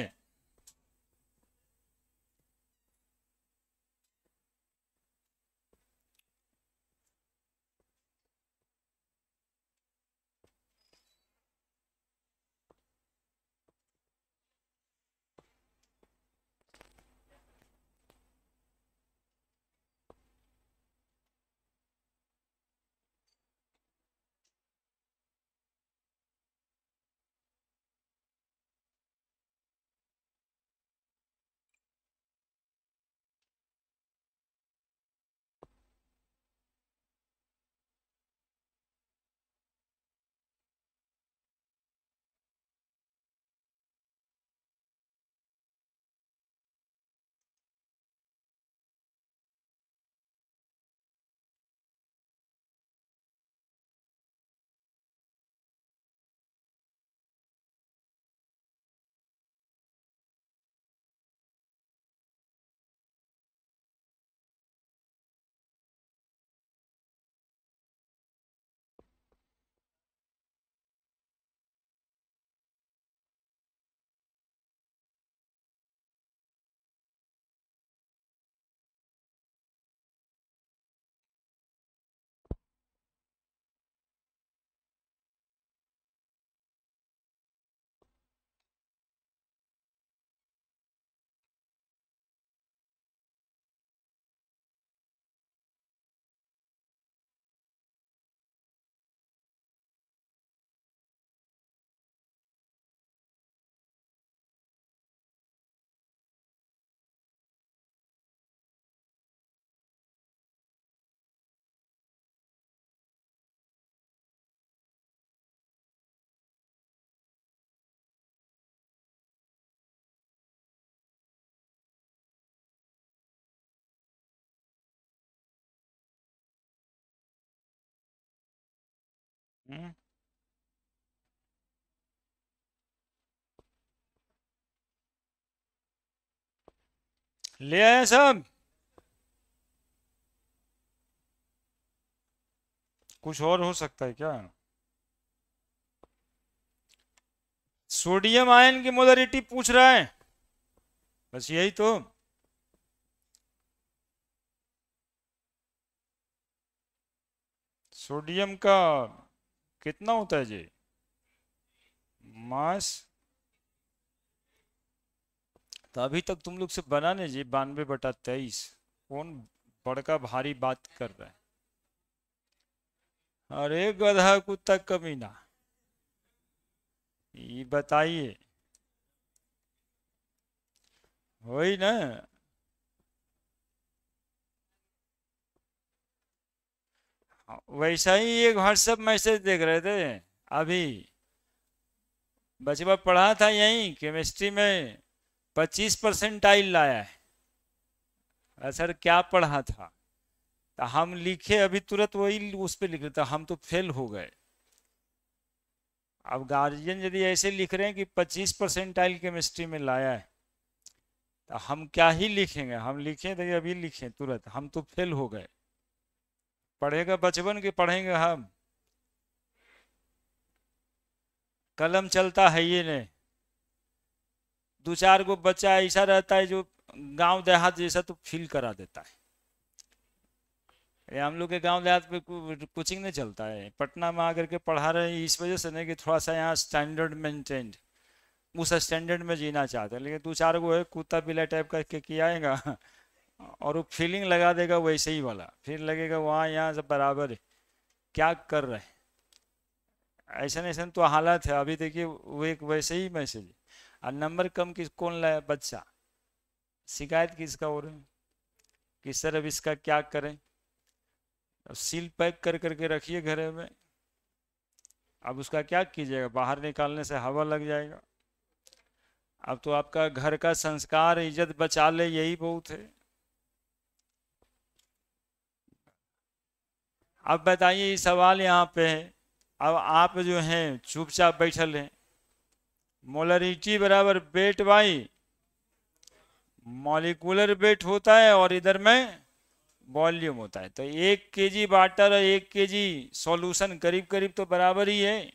हम्म। ले आए सब? कुछ और हो सकता है क्या? सोडियम आयन की मोलरिटी पूछ रहा है, बस यही तो। सोडियम का कितना होता है जी मास? तो अभी तक तुम लोग से बना नहीं जी 92/23। कौन बड़का भारी बात कर रहा है? अरे गधा कुत्ता कमीना, ये बताइए। वही ना। वैसा ही एक व्हाट्सएप मैसेज देख रहे थे अभी, बचपन पढ़ा था यही केमिस्ट्री में, 25% लाया है। सर क्या पढ़ा था? तो हम लिखे अभी तुरंत वही उस पर लिख रहे थे, हम तो फेल हो गए। अब गार्जियन यदि ऐसे लिख रहे हैं कि 25% केमिस्ट्री में लाया है, तो हम क्या ही लिखेंगे? हम लिखे थे अभी लिखे तुरंत, हम तो फेल हो गए। पढ़ेगा बचपन के पढ़ेंगे हम? कलम चलता है ये नहीं। दो चार गो बच्चा ऐसा रहता है जो गांव देहात जैसा तो फील करा देता है। ये हम लोग के गांव देहात में कोचिंग नहीं चलता है, पटना में आकर के पढ़ा रहे हैं इस वजह से नहीं कि थोड़ा सा यहाँ स्टैंडर्ड मेंटेन्ड, उस स्टैंडर्ड में जीना चाहते हैं। लेकिन दो चार को है कुत्ता बिल्ला टाइप करके किया आएगा और वो फीलिंग लगा देगा वैसे ही वाला, फिर लगेगा वहाँ यहाँ सब बराबर है, क्या कर रहे हैं। ऐसा ऐसा तो हालत है। अभी देखिए वो एक वैसे ही मैसेज, और नंबर कम किस कौन लाया, बच्चा, शिकायत किसका हो रही है कि सर अब इसका क्या करें। अब सील पैक कर करके रखिए घर में, अब उसका क्या कीजिएगा, बाहर निकालने से हवा लग जाएगा। अब तो आपका घर का संस्कार इज्जत बचा ले यही बहुत है। अब बताइए ये सवाल यहाँ पे है, अब आप जो हैं चुपचाप बैठल हैं, मोलरिटी बराबर वेट बाई मॉलिक्यूलर वेट होता है और इधर में वॉल्यूम होता है। तो 1 केजी वाटर और 1 केजी सॉल्यूशन करीब करीब तो बराबर ही है।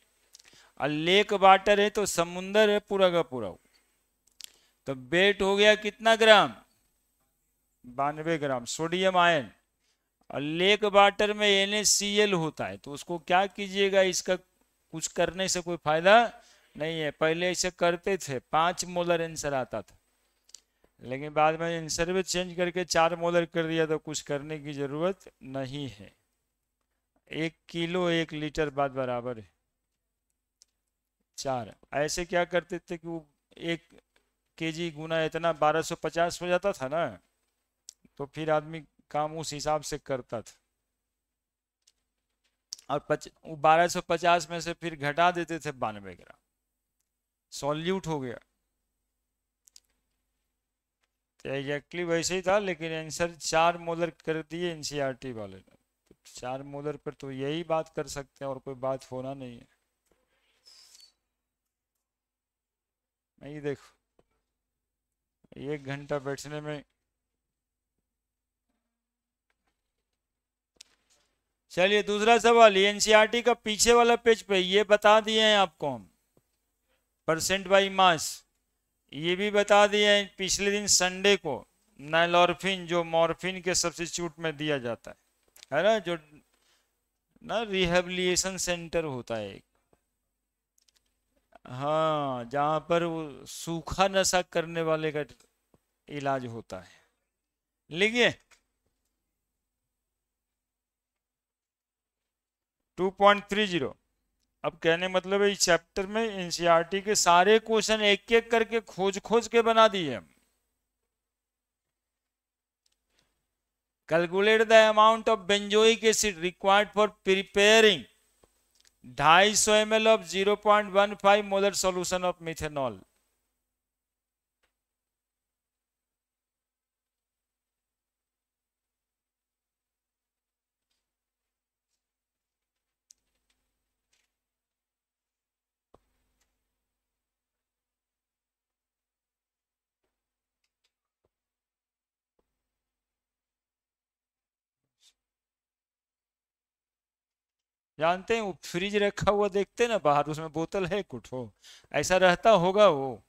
और लेक वाटर है तो समुंदर है पूरा का पूरा, तो वेट हो गया कितना ग्राम, 92 ग्राम सोडियम आयन। और लेक वाटर में NaCl होता है, तो उसको क्या कीजिएगा, इसका कुछ करने से कोई फायदा नहीं है। पहले ऐसे करते थे 5 मोलर आंसर आता था, लेकिन बाद में आंसर भी चेंज करके 4 मोलर कर दिया, तो कुछ करने की जरूरत नहीं है। 1 किलो 1 लीटर बात बराबर है 4। ऐसे क्या करते थे कि वो 1 केजी गुना इतना 1250 हो जाता था ना, तो फिर आदमी काम उस हिसाब से करता था। और 1250 में से फिर घटा देते थे 92 ग्राम, सॉल्यूट हो गया। तो एग्जैक्टली वैसे ही था, लेकिन आंसर 4 मोलर कर दिए NCERT वाले ने। तो 4 मोलर पर तो यही बात कर सकते हैं और कोई बात होना नहीं है। नहीं देखो 1 घंटा बैठने में। चलिए दूसरा सवाल, NCERT का पीछे वाला पेज पे ये बता दिए हैं आपको हम, परसेंट बाई मास। ये भी बता दिए हैं पिछले दिन संडे को, नाइलॉर्फिन जो मॉर्फिन के सब्स्टिट्यूट में दिया जाता है ना, जो ना रिहेबिलिटेशन सेंटर होता है एक, हाँ, जहाँ पर वो सूखा नशा करने वाले का इलाज होता है। लिखिए 2.30। अब कहने मतलब है इस चैप्टर में NCERT के सारे क्वेश्चन एक एक करके खोज खोज के बना दिए हम। Calculate the amount of benzoic acid required for preparing 250 ml of 0.15 molar solution of methanol. जानते हैं वो फ्रिज रखा हुआ देखते ना बाहर, उसमें बोतल है कुछ हो ऐसा रहता होगा वो,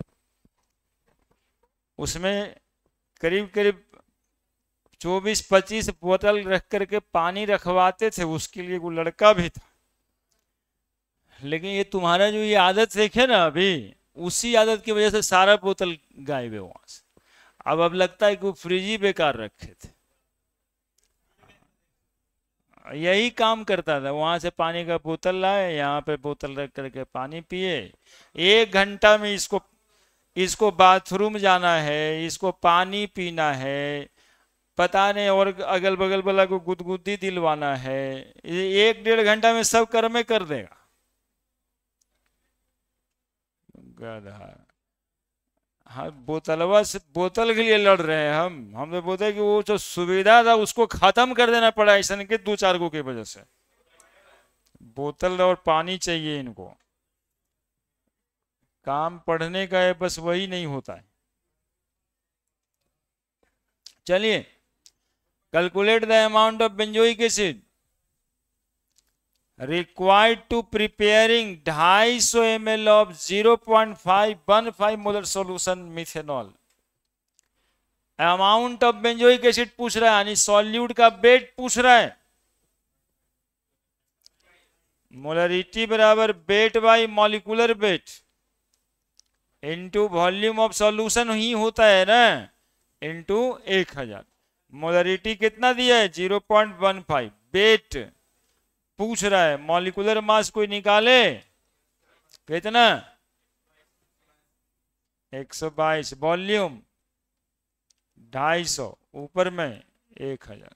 उसमें करीब करीब 24-25 बोतल रख करके पानी रखवाते थे, उसके लिए वो लड़का भी था। लेकिन ये तुम्हारा जो ये आदत देखे ना अभी, उसी आदत की वजह से सारा बोतल गायब है वहां से। अब लगता है कि वो फ्रिज ही बेकार रखे थे। यही काम करता था, वहां से पानी का बोतल लाए, यहाँ पे बोतल रख करके पानी पिए। 1 घंटा में इसको इसको बाथरूम जाना है, इसको पानी पीना है, पता नहीं और अगल बगल वाला को गुदगुदी दिलवाना है, 1-1.5 घंटा में सब कर्म कर देगा गधा। हाँ, बोतलवा से बोतल के लिए लड़ रहे हैं हम तो बोलते हैं कि वो जो सुविधा था उसको खत्म कर देना पड़ा ऐसा के 2-4 को की वजह से। बोतल और पानी चाहिए इनको, काम पढ़ने का है बस वही नहीं होता है। चलिए calculate the amount of benzoic acid required to preparing 250 ml of 0.515 molar solution methanol. Amount of benzoic acid पूछ रहा है, यानी सॉल्यूट का वेट पूछ रहा है। मोलरिटी बराबर weight by molecular weight into volume of solution ही होता है ना, इनटू 1000। मोलरिटी कितना दिया है 0.15। वेट पूछ रहा है, मॉलिक्यूलर मास कोई निकाले कितना 122, वॉल्यूम 250, ऊपर में 1000।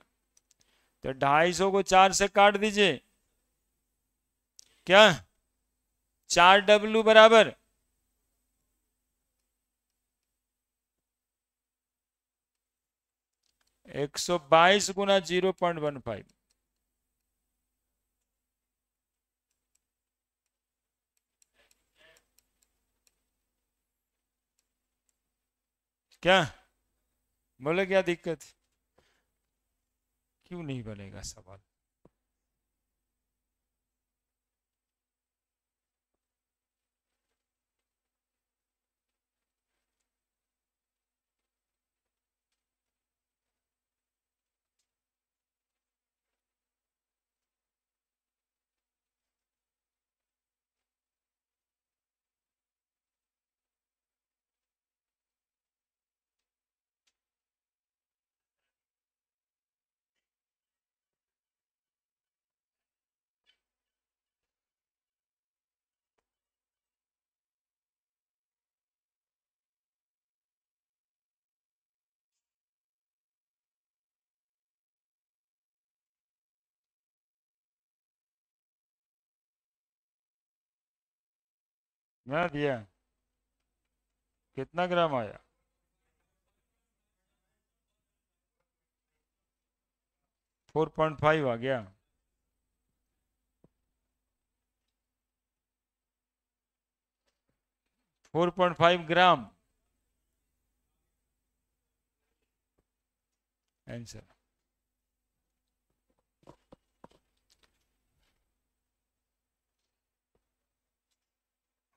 तो 250 को 4 से काट दीजिए, क्या 4W बराबर 122 गुना 0.15। क्या बोले, क्या दिक्कत, क्यों नहीं बनेगा सवाल? मैं दिया कितना ग्राम आया? 4.5 आ गया। 4.5 ग्राम आंसर।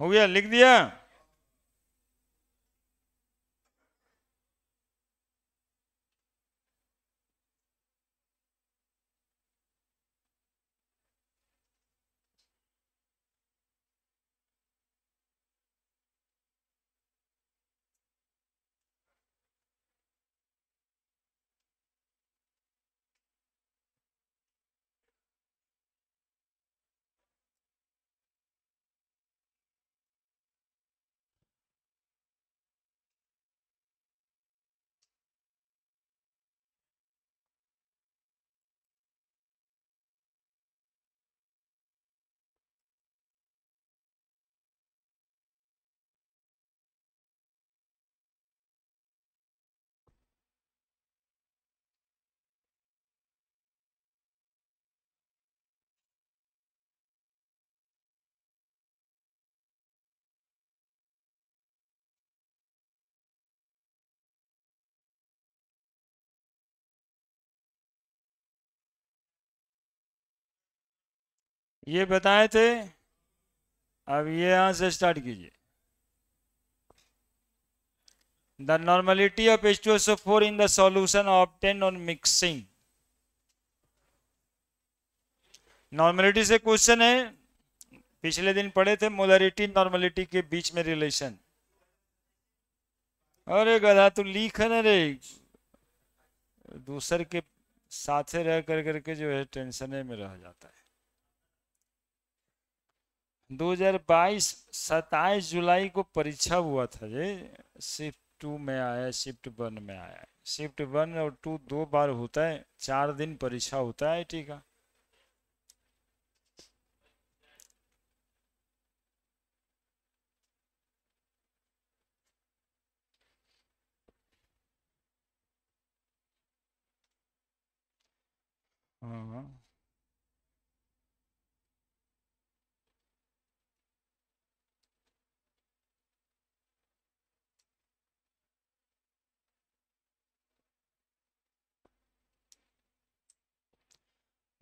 हो गया, लिख दिया। ये बताए थे, अब ये यहां से स्टार्ट कीजिए। The normality of H2SO4 in the solution obtain on mixing. Normality से क्वेश्चन है, पिछले दिन पढ़े थे मोलरिटी नॉर्मलिटी के बीच में रिलेशन। अरे गधा तू लिख न रे, दूसर के साथे रह कर करके जो है टेंशन में रह जाता है। 2022 27 जुलाई को परीक्षा हुआ था ये, शिफ्ट 2 में आया, शिफ्ट 1 में आया। शिफ्ट 1 और 2 दो बार होता है, 4 दिन परीक्षा होता है, ठीक है। हाँ,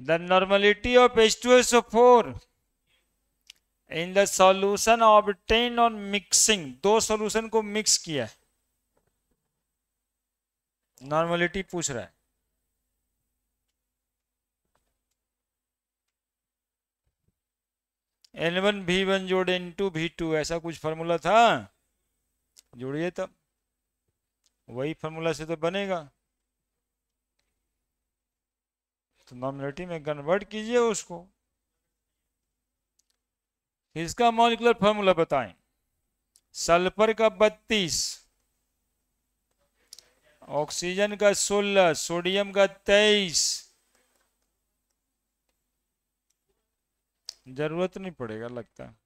the normality of H2SO4 in the solution obtain on mixing. दो सॉल्यूशन को मिक्स किया है, नॉर्मलिटी पूछ रहा है। N1 V1 जोड़ N2 V2, ऐसा कुछ फॉर्मूला था, जोड़िए तब, वही फॉर्मूला से तो बनेगा। तो नॉमिनेटिव में कन्वर्ट कीजिए उसको। इसका मॉलिक्यूलर फॉर्मूला बताएं। सल्फर का 32, ऑक्सीजन का 16, सोडियम का 23। जरूरत नहीं पड़ेगा लगता है।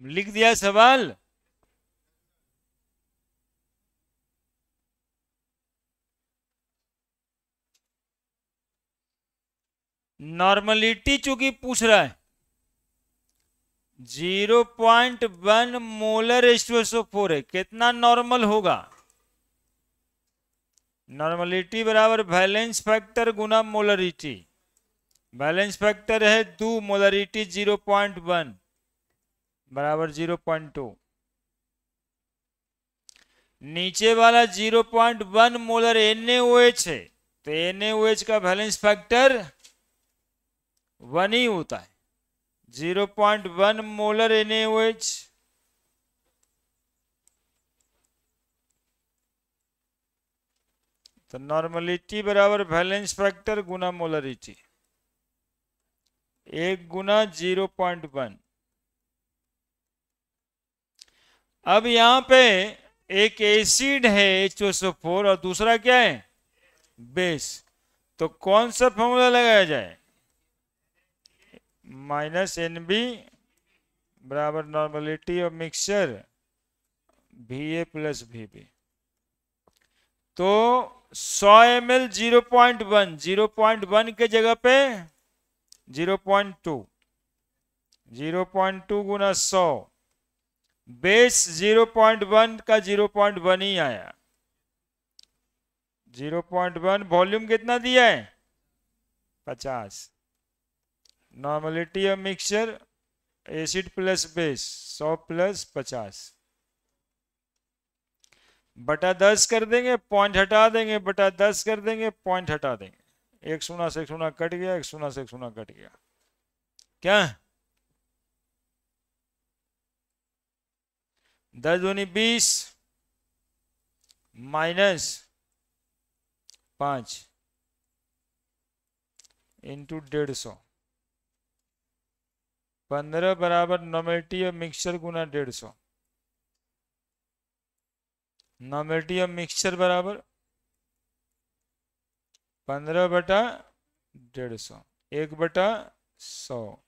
लिख दिया सवाल। नॉर्मलिटी चूंकि पूछ रहा है, 0.1 मोलर H2SO4 है, कितना नॉर्मल होगा? नॉर्मलिटी बराबर वैलेंस फैक्टर गुना मोलरिटी। बैलेंस फैक्टर है 2, मोलरिटी 0.1 बराबर 0.2। नीचे वाला 0.1 मोलर NaOH है, तो NaOH का बैलेंस फैक्टर 1 ही होता है। 0.1 मोलर NaOH तो नॉर्मलिटी बराबर बैलेंस फैक्टर गुना मोलरिटी, 1 गुना 0.1। अब यहां पे एक एसिड है H2SO4 और दूसरा क्या है? बेस। तो कौन सा फॉर्मूला लगाया जाए? -NB बराबर normality of mixture VA plus VB। तो 100 ml 0.1, 0.1 के जगह पे 0.2, 0.2 गुना 100, बेस 0.1 का 0.1 ही आया। 0.1 वॉल्यूम कितना दिया है? 50। Normality of mixture acid plus base 100 plus 50 बटा 10 कर देंगे, पॉइंट हटा देंगे, बटा 10 कर देंगे, पॉइंट हटा देंगे। एक शून्य से एक शून्य कट गया, एक शून्य से एक शून्य कट गया। क्या 10 दूनी 20 माइनस 5 इंटू 150, 15 बराबर normality of mixture Guna 150। Normality of mixture बराबर 15 बटा 150, 1 बटा 100,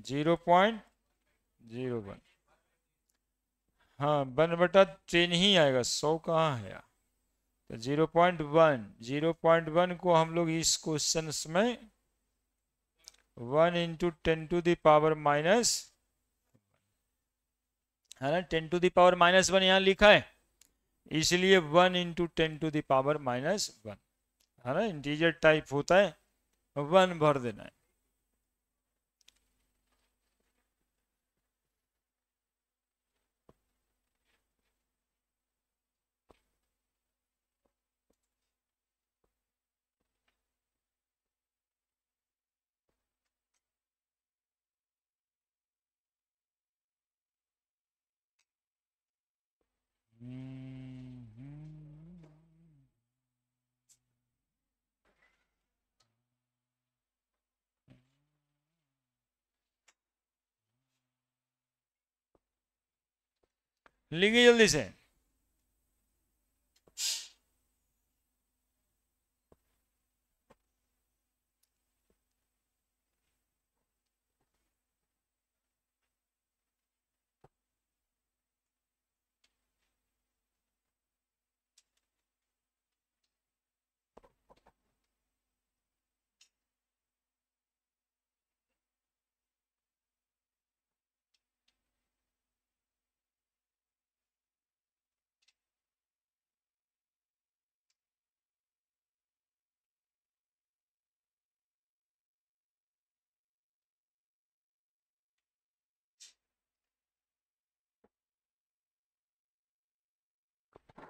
0.01। हाँ 1/10 ही आएगा, 100 कहाँ है? तो 0.1 को हम लोग इस क्वेश्चन में 1 इंटू 10⁻⁻, है ना, 10⁻⁻1 यहाँ लिखा है, इसलिए 1 इंटू 10⁻⁻1, है ना, इंटीजर टाइप होता है, 1 भर देना है। लिखिए जल्दी से।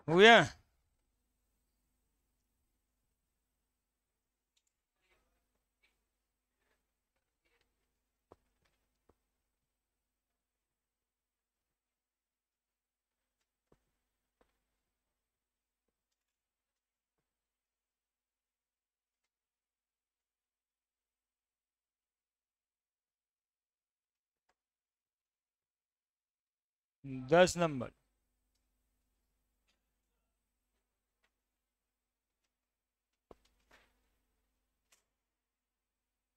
हो गया। दस नंबर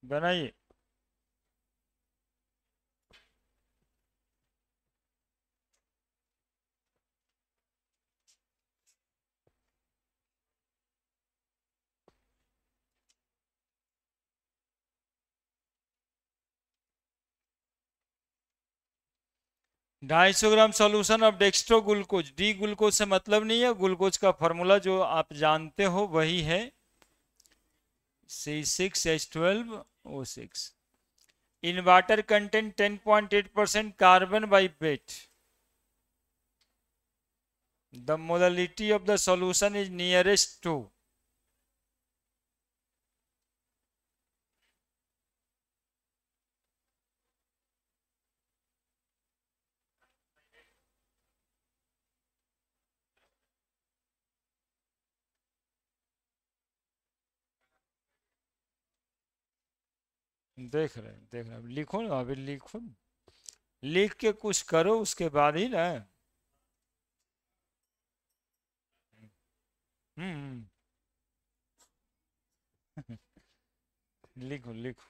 बनाइए। ढाई सौ gram solution of dextro glucose, D glucose से मतलब नहीं है, ग्लूकोज का फॉर्मूला जो आप जानते हो वही है, C6H12O6। In water content 10.8% carbon by weight, the molality of the solution is nearest to. देख रहे हैं, लिखो ना, अभी लिखो, लिख के कुछ करो उसके बाद ही ना। हम्म। लिखो लिखो।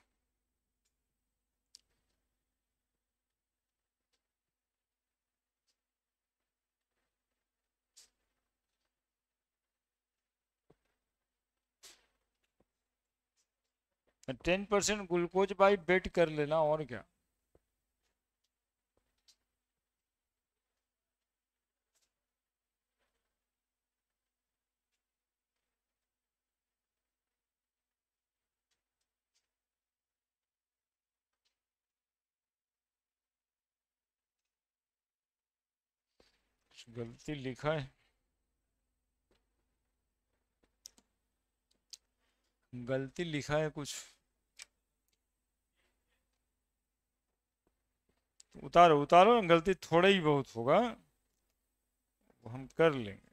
10% ग्लूकोज बाई वेट कर लेना, और क्या। गलती लिखा है, गलती लिखा है कुछ। उतारो उतारो, गलती थोड़ा ही बहुत होगा, वो हम कर लेंगे।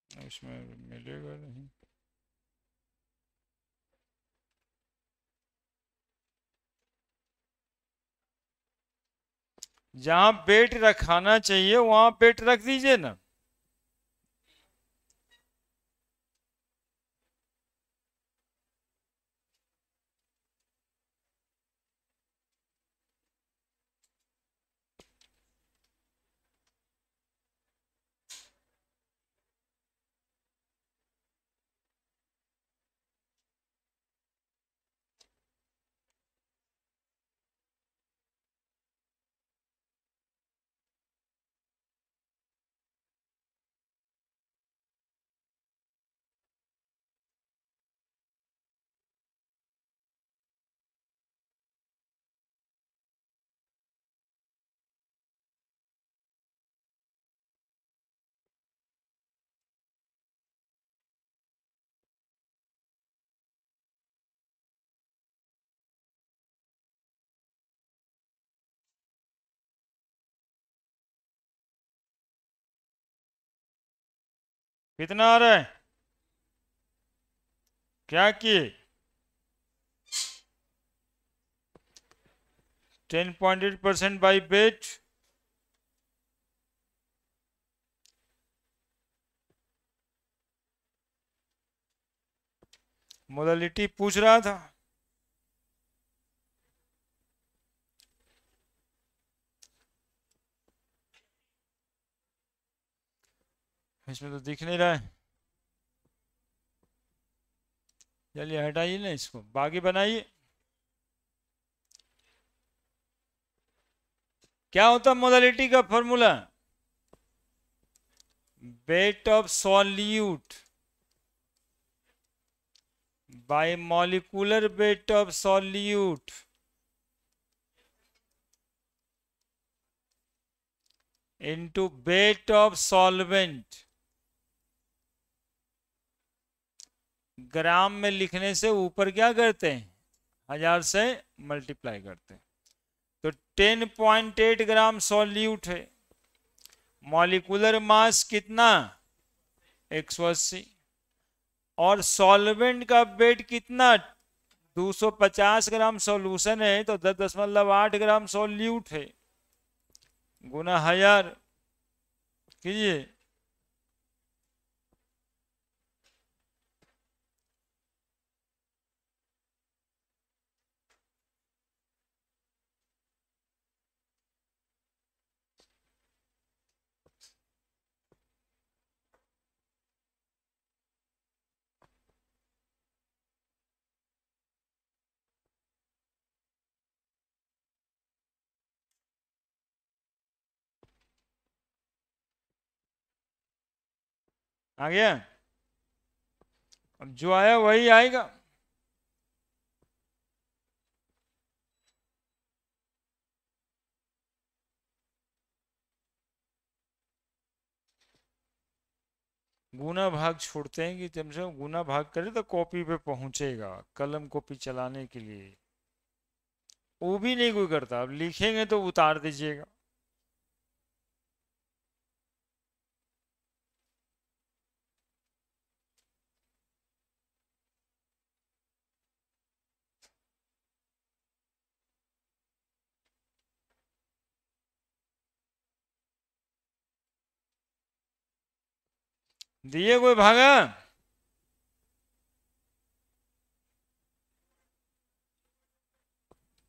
इसमें मिलेगा नहीं। जहां बेट रखाना चाहिए वहां बेट रख दीजिए ना। कितना आ रहा है, क्या किए। 10.8% बाई वेट, मोडालिटी पूछ रहा था। इसमें तो दिख नहीं रहा है। चलिए हटाइए ना इसको, बाकी बनाइए। क्या होता मोडालिटी का formula? Weight of solute by molecular weight of solute into weight of solvent. Gram में लिखने से ऊपर क्या करते हैं, 1000 से मल्टीप्लाई करते हैं। तो 10.8 ग्राम सॉल्यूट है। मॉलिक्यूलर मास कितना? 180। और सॉल्वेंट का वेट कितना? 250 ग्राम सॉल्यूशन है तो 10.8 ग्राम सॉल्यूट है, गुना 1000 कीजिए। आ गया? अब जो आया वही आएगा। गुना भाग छोड़ते हैं कि जब से गुना भाग करे तो कॉपी पे पहुंचेगा, कलम कॉपी चलाने के लिए। वो भी नहीं कोई करता, अब लिखेंगे तो उतार दीजिएगा। दिए कोई भागा?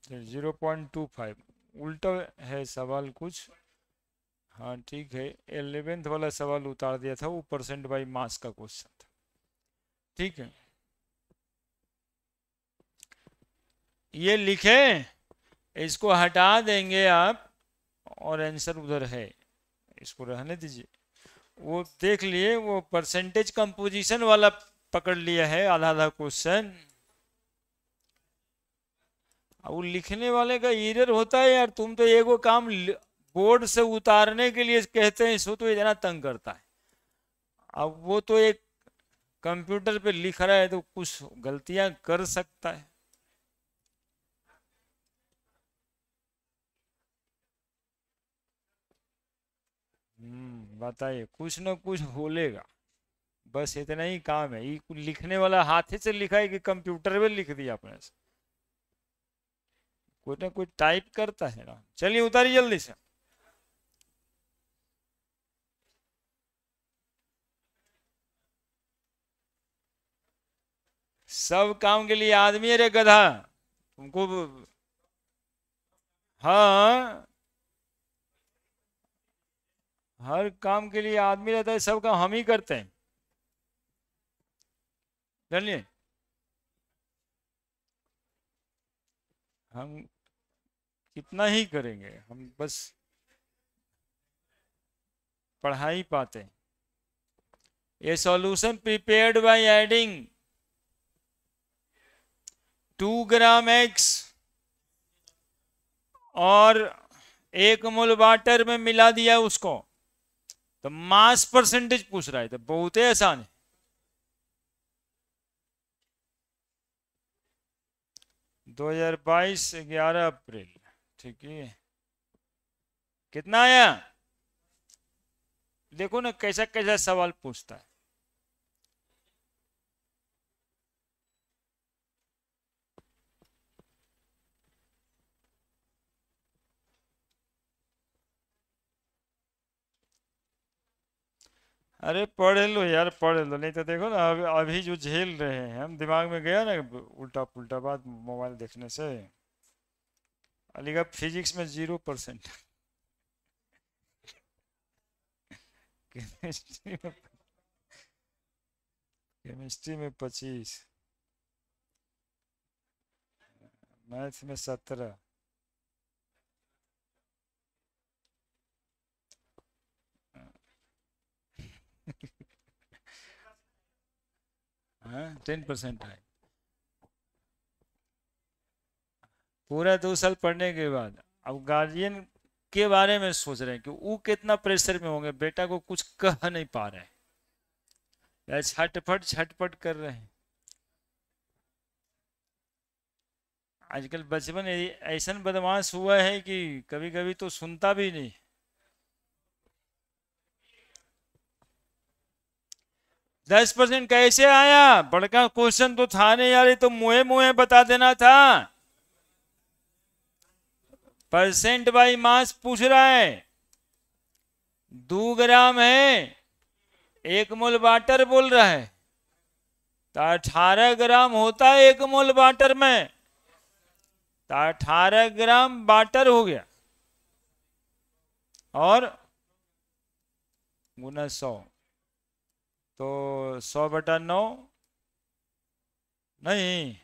0.25 उल्टा है सवाल कुछ। हाँ ठीक है, 11th वाला सवाल उतार दिया था, वो परसेंट बाई मास का क्वेश्चन था। ठीक है, ये लिखे, इसको हटा देंगे आप और आंसर उधर है, इसको रहने दीजिए। वो देख लिए, वो परसेंटेज कंपोजिशन वाला पकड़ लिया है आधा आधा क्वेश्चन। वो लिखने वाले का एरर होता है यार। तुम तो एगो काम बोर्ड से उतारने के लिए कहते हैं, इसको तो इतना तंग करता है। अब वो तो एक कंप्यूटर पे लिख रहा है तो कुछ गलतियां कर सकता है। बताइए, कुछ ना कुछ बोलेगा, बस इतना ही काम है। ये लिखने वाला हाथ से लिखा है कि कंप्यूटर पे लिख दिया अपने से? कोई ना कोई टाइप करता है ना। चलिए उतारिए जल्दी से। सब काम के लिए आदमी है रे गधा, तुमको। हाँ, हर काम के लिए आदमी रहता है, सब काम हम ही करते हैं। जानिए, हम कितना ही करेंगे, हम बस पढ़ाई पाते हैं। ये solution prepared by adding 2 gram x और 1 मोल वाटर में मिला दिया उसको, तो मास परसेंटेज पूछ रहा है, तो बहुत ही आसान है। 2022 11 अप्रैल, ठीक है। कितना आया? देखो ना कैसा कैसा सवाल पूछता है। अरे पढ़ लो यार, पढ़ लो, नहीं तो देखो ना अभी जो झेल रहे हैं हम, दिमाग में गया ना उल्टा पुल्टा बात मोबाइल देखने से। अलीगढ़ फिजिक्स में 0%, केमिस्ट्री में 25, मैथ्स में 17। हाँ 10% है। पूरा 2 साल पढ़ने के बाद अब गार्जियन के बारे में सोच रहे हैं कि वो कितना प्रेशर में होंगे, बेटा को कुछ कह नहीं पा रहे हैं या छटपट छटपट कर रहे हैं। आजकल बचपन ऐसा बदमाश हुआ है कि कभी कभी तो सुनता भी नहीं। 10% कैसे आया? बड़का क्वेश्चन तो था नहीं यार, ये तो मुहे मुहे बता देना था। परसेंट बाई मास पूछ रहा है। 2 ग्राम है, 1 मोल वाटर बोल रहा है, तो 18 ग्राम होता है 1 मोल वाटर में, तो 18 ग्राम वाटर हो गया और गुना 100, तो 100/9 नहीं,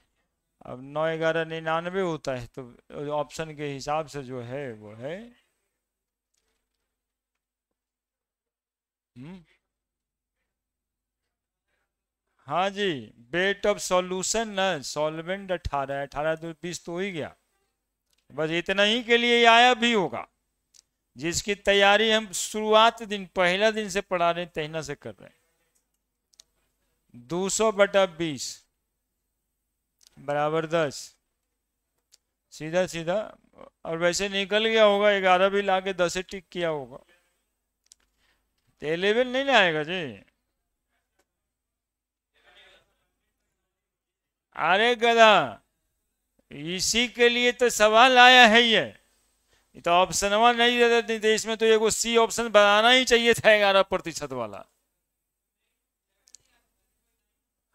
अब 9 11 99 होता है, तो ऑप्शन के हिसाब से जो है वो है। हाँ जी, वेट ऑफ सॉल्यूशन ना, सॉल्वेंट 18, 18 तो 20 तो हो ही गया। बस इतना ही के लिए आया भी होगा, जिसकी तैयारी हम शुरुआत दिन पहला दिन से पढ़ा रहे तहना से कर रहे हैं। 200/20 बराबर 10, सीधा सीधा। और वैसे निकल गया होगा, 11 भी लाके 10 से टिक किया होगा, तो 11 नहीं ना आएगा जी। अरे गधा, इसी के लिए तो सवाल आया है ये तो ऑप्शन नहीं देते थे, इसमें तो एगो सी ऑप्शन बनाना ही चाहिए था 11% वाला।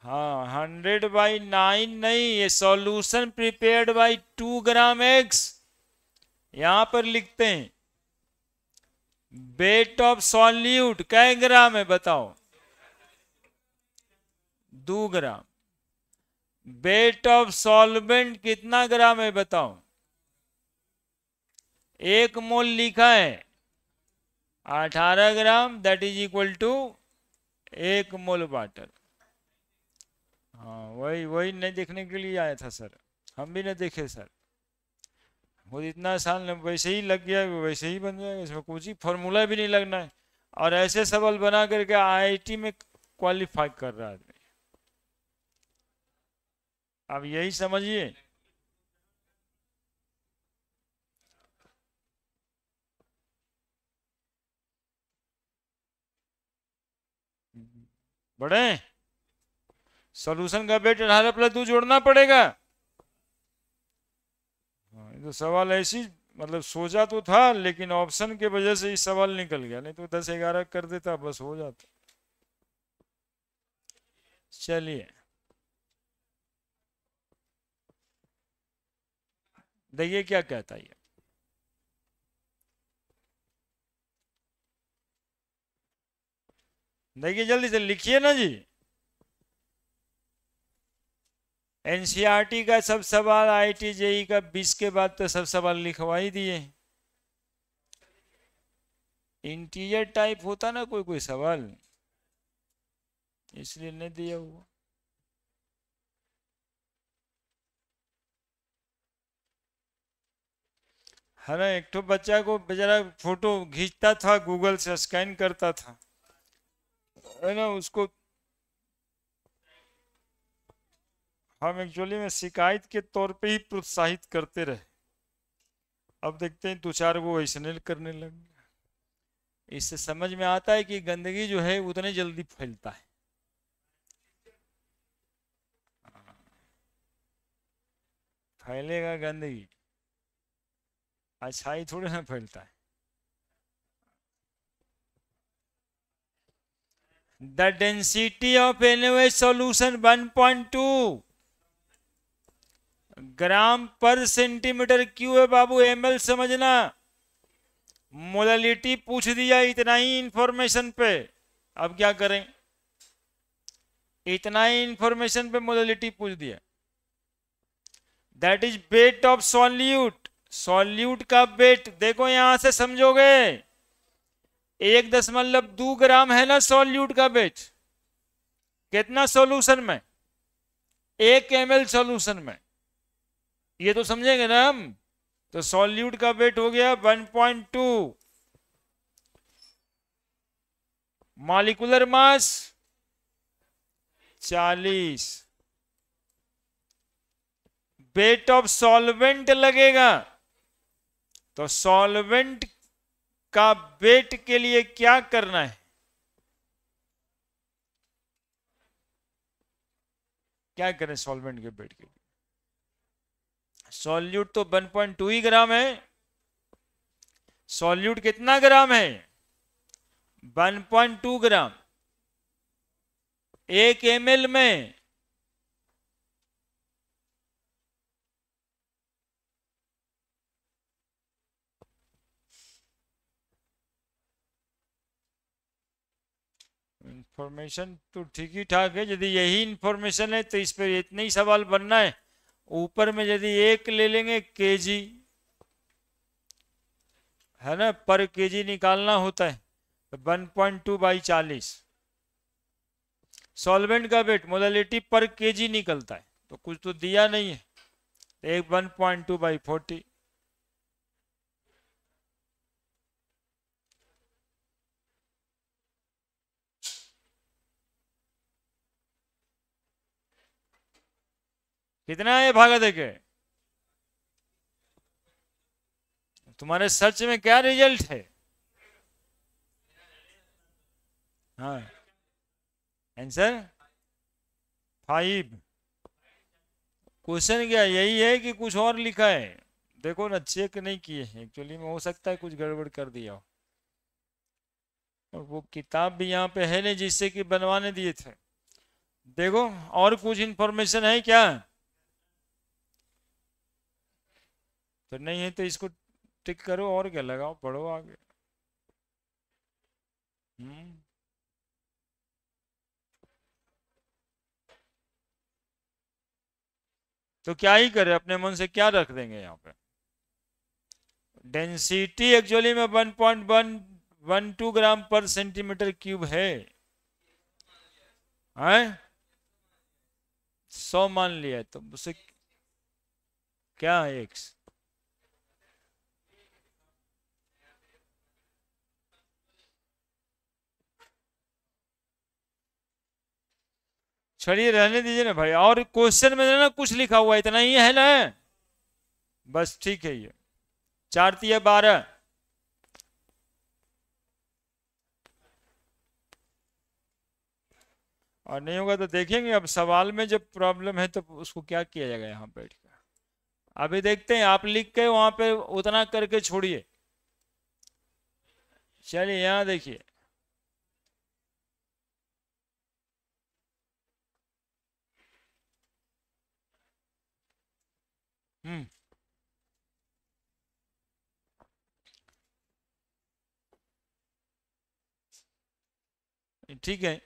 हाँ 100/9 नहीं, ये solution prepared by 2 gram X। यहां पर लिखते हैं वेट ऑफ सॉल्यूट कै ग्राम है बताओ? 2 ग्राम। वेट ऑफ सॉल्वेंट कितना ग्राम है बताओ? 1 मोल लिखा है, 18 gram that is equal to 1 mole water. हाँ वही वही नहीं देखने के लिए आया था सर, हम भी नहीं देखे सर। वो इतना साल वैसे ही लग गया, वैसे ही बन जाएगा, इसमें कुछ ही फॉर्मूला भी नहीं लगना है। और ऐसे सवाल बना करके आईआईटी में क्वालिफाई कर रहा है आदमी। अब यही समझिए। बड़े सॉल्यूशन का वेट 18+2 जोड़ना पड़ेगा। हाँ, तो सवाल ऐसी मतलब सोचा तो था, लेकिन ऑप्शन के वजह से ही सवाल निकल गया, नहीं तो 10 11 कर देता बस हो जाता। चलिए देखिए क्या कहता है। देखिए जल्दी से लिखिए ना जी। एनसीईआरटी का सब सवाल, आईआईटी जेई का 20 के बाद तो सब सवाल लिखवा ही दिए। इंटीजर टाइप होता ना कोई कोई सवाल, इसलिए नहीं दिया हुआ। है ना, एक तो बच्चा को बेचारा फोटो खींचता था, गूगल से स्कैन करता था, है ना, उसको हम एक्चुअली में शिकायत के तौर पे ही प्रोत्साहित करते रहे। अब देखते हैं 2 4 वो ऐसे करने लगे। इससे समझ में आता है कि गंदगी जो है उतने जल्दी फैलता है। फैलेगा गंदगी, अच्छाई थोड़ी ना फैलता है। The density of NaOH solution 1.2 ग्राम पर सेंटीमीटर क्यूब है बाबू, ml समझना। मोलालिटी पूछ दिया इतना ही इंफॉर्मेशन पे, अब क्या करें? इतना ही इंफॉर्मेशन पे मोलालिटी पूछ दिया। That is wait of solute. Solute का वेट देखो यहां से समझोगे, 1.2 ग्राम है ना सॉल्यूट का वेट। कितना सॉल्यूशन में? 1 ml सॉल्यूशन में, ये तो समझेंगे ना हम। तो सॉल्यूट का वेट हो गया 1.2, molecular mass 40, wait of solvent लगेगा। तो सॉल्वेंट का वेट के लिए क्या करना है? क्या करें सॉल्वेंट के वेट के लिए? सॉल्यूट तो 1.2 ही ग्राम है। सॉल्यूट कितना ग्राम है? 1.2 ग्राम। 1 ml में इंफॉर्मेशन तो ठीक ही ठाक है। यदि यही इंफॉर्मेशन है तो इस पर इतना ही सवाल बनना है। ऊपर में यदि एक ले लेंगे केजी, है ना, पर केजी निकालना होता है, तो 1.2/40। सॉल्वेंट का वेट मोलालिटी पर केजी निकलता है, तो कुछ तो दिया नहीं है, तो एक 1.2/40। कितना है भागा देके? तुम्हारे सर्च में क्या रिजल्ट है? हाँ, आंसर 5। क्वेश्चन क्या यही है कि कुछ और लिखा है? देखो ना, चेक नहीं किए हैं एक्चुअली में, हो सकता है कुछ गड़बड़ कर दिया हो। और वो किताब भी यहाँ पे है नहीं जिससे कि बनवाने दिए थे। देखो और कुछ इंफॉर्मेशन है क्या? तो नहीं है तो इसको टिक करो और क्या, लगाओ, पढ़ो आगे। हम्म तो क्या ही करे, अपने मन से क्या रख देंगे यहाँ पे। डेंसिटी एक्चुअली में 1.112 ग्राम पर सेंटीमीटर क्यूब है। हैं? 100 मान लिया है, तो उसे क्या है एक्स? चलिए रहने दीजिए ना भाई, और क्वेश्चन में ना कुछ लिखा हुआ है, इतना ही है ना? बस ठीक है, ये 4×12। और नहीं होगा तो देखेंगे, अब सवाल में जब प्रॉब्लम है तो उसको क्या किया जाएगा यहाँ बैठ कर। अभी देखते हैं, आप लिख के वहां पे उतना करके छोड़िए। चलिए यहाँ देखिए, हम्म ठीक है।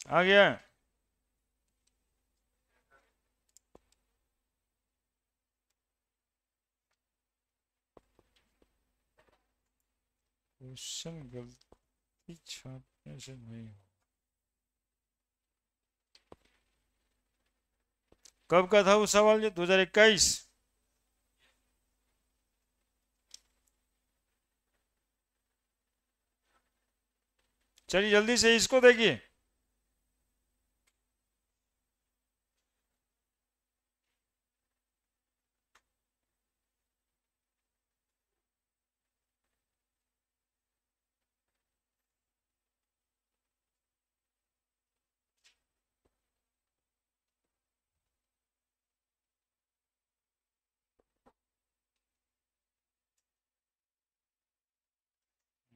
आ गया। क्वेश्चन गलती छापने से नहीं हो। कब का था वो सवाल? जो 2021? चलिए जल्दी से इसको देखिए।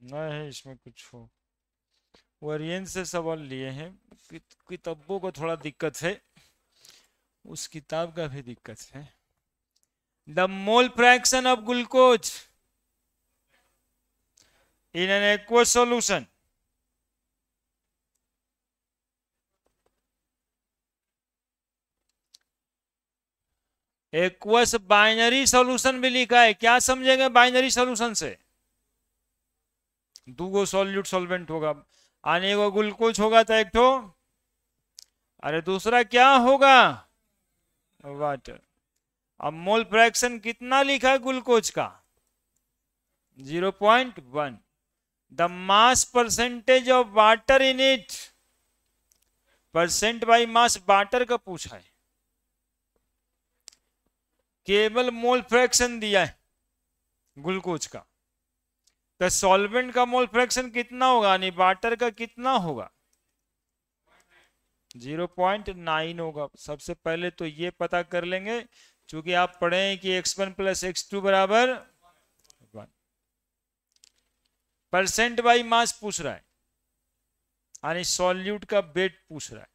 नहीं, इसमें कुछ हो, वेरिएंस से सवाल लिए हैं। किताबों को थोड़ा दिक्कत है, उस किताब का भी दिक्कत है। The mole fraction of glucose in an aqueous solution aqueous binary solution भी लिखा है। क्या समझेंगे बाइनरी सॉल्यूशन से? दूगो सॉल्यूट सॉल्वेंट होगा, आने को ग्लूकोज होगा तो एक ठो, अरे दूसरा क्या होगा? वाटर। अब मोल फ्रैक्शन कितना लिखा है ग्लूकोज का? 0.1। The mass percentage of water in it, percent by mass water का पूछा है, केवल मोल फ्रैक्शन दिया है ग्लूकोज का। तो सॉल्वेंट का मोल फ्रैक्शन कितना होगा, यानी वाटर का कितना होगा? 0.9 होगा। सबसे पहले तो ये पता कर लेंगे, चूंकि आप पढ़े हैं कि x1 प्लस x2 बराबर 1। परसेंट बाई मास पूछ रहा है, यानी सॉल्यूट का वेट पूछ रहा है।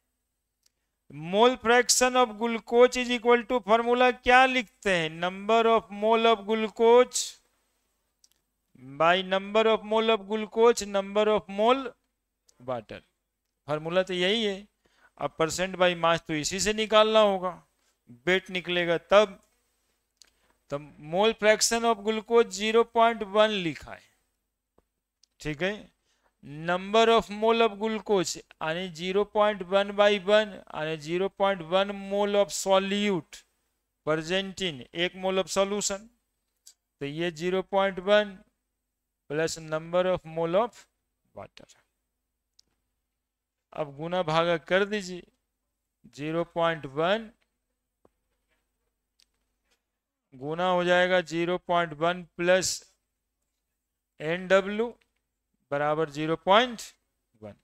Mole fraction of glucose is equal to, formula क्या लिखते हैं? Number of mole of glucose by number of mole of glucose number of mole water. Formula तो यही है। अब परसेंट बाई मास तो इसी से निकालना होगा, वेट निकलेगा तब। तो मोल फ्रैक्शन ऑफ ग्लूकोज 0.1 लिखा है, ठीक है। Number of mole of glucose यानी 0.1 बाई 1 यानी 0.1 mole of solute present in 1 mole of solution. तो ये 0.1 plus number of mole of water. अब गुना भागा कर दीजिए। 0.1 गुना हो जाएगा 0.1 प्लस NW बराबर 0.1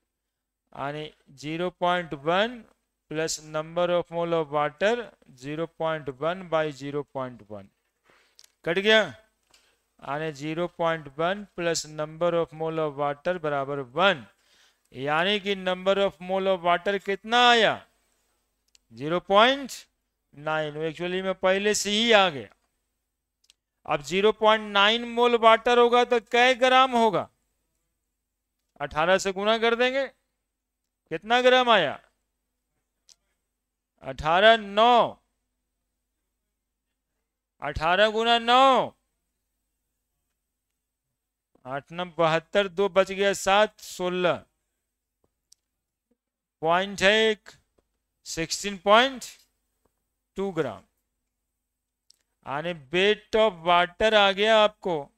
यानी 0.1 plus number of mole of water 0.1 by 0.1 cut गया, यानी 0.1 plus number of mole of water बराबर 1, यानी कि number of mole of water कितना आया? 0.9। एक्चुअली में पहले से ही आ गया। अब 0.9 मोल वाटर होगा तो कै ग्राम होगा? 18 से गुना कर देंगे, कितना ग्राम आया? 18 9, 18 गुना 9, 8 9 72, 2 बच गया 7, 16 पॉइंट है 16.2 ग्राम। यानी वेट ऑफ वाटर आ गया आपको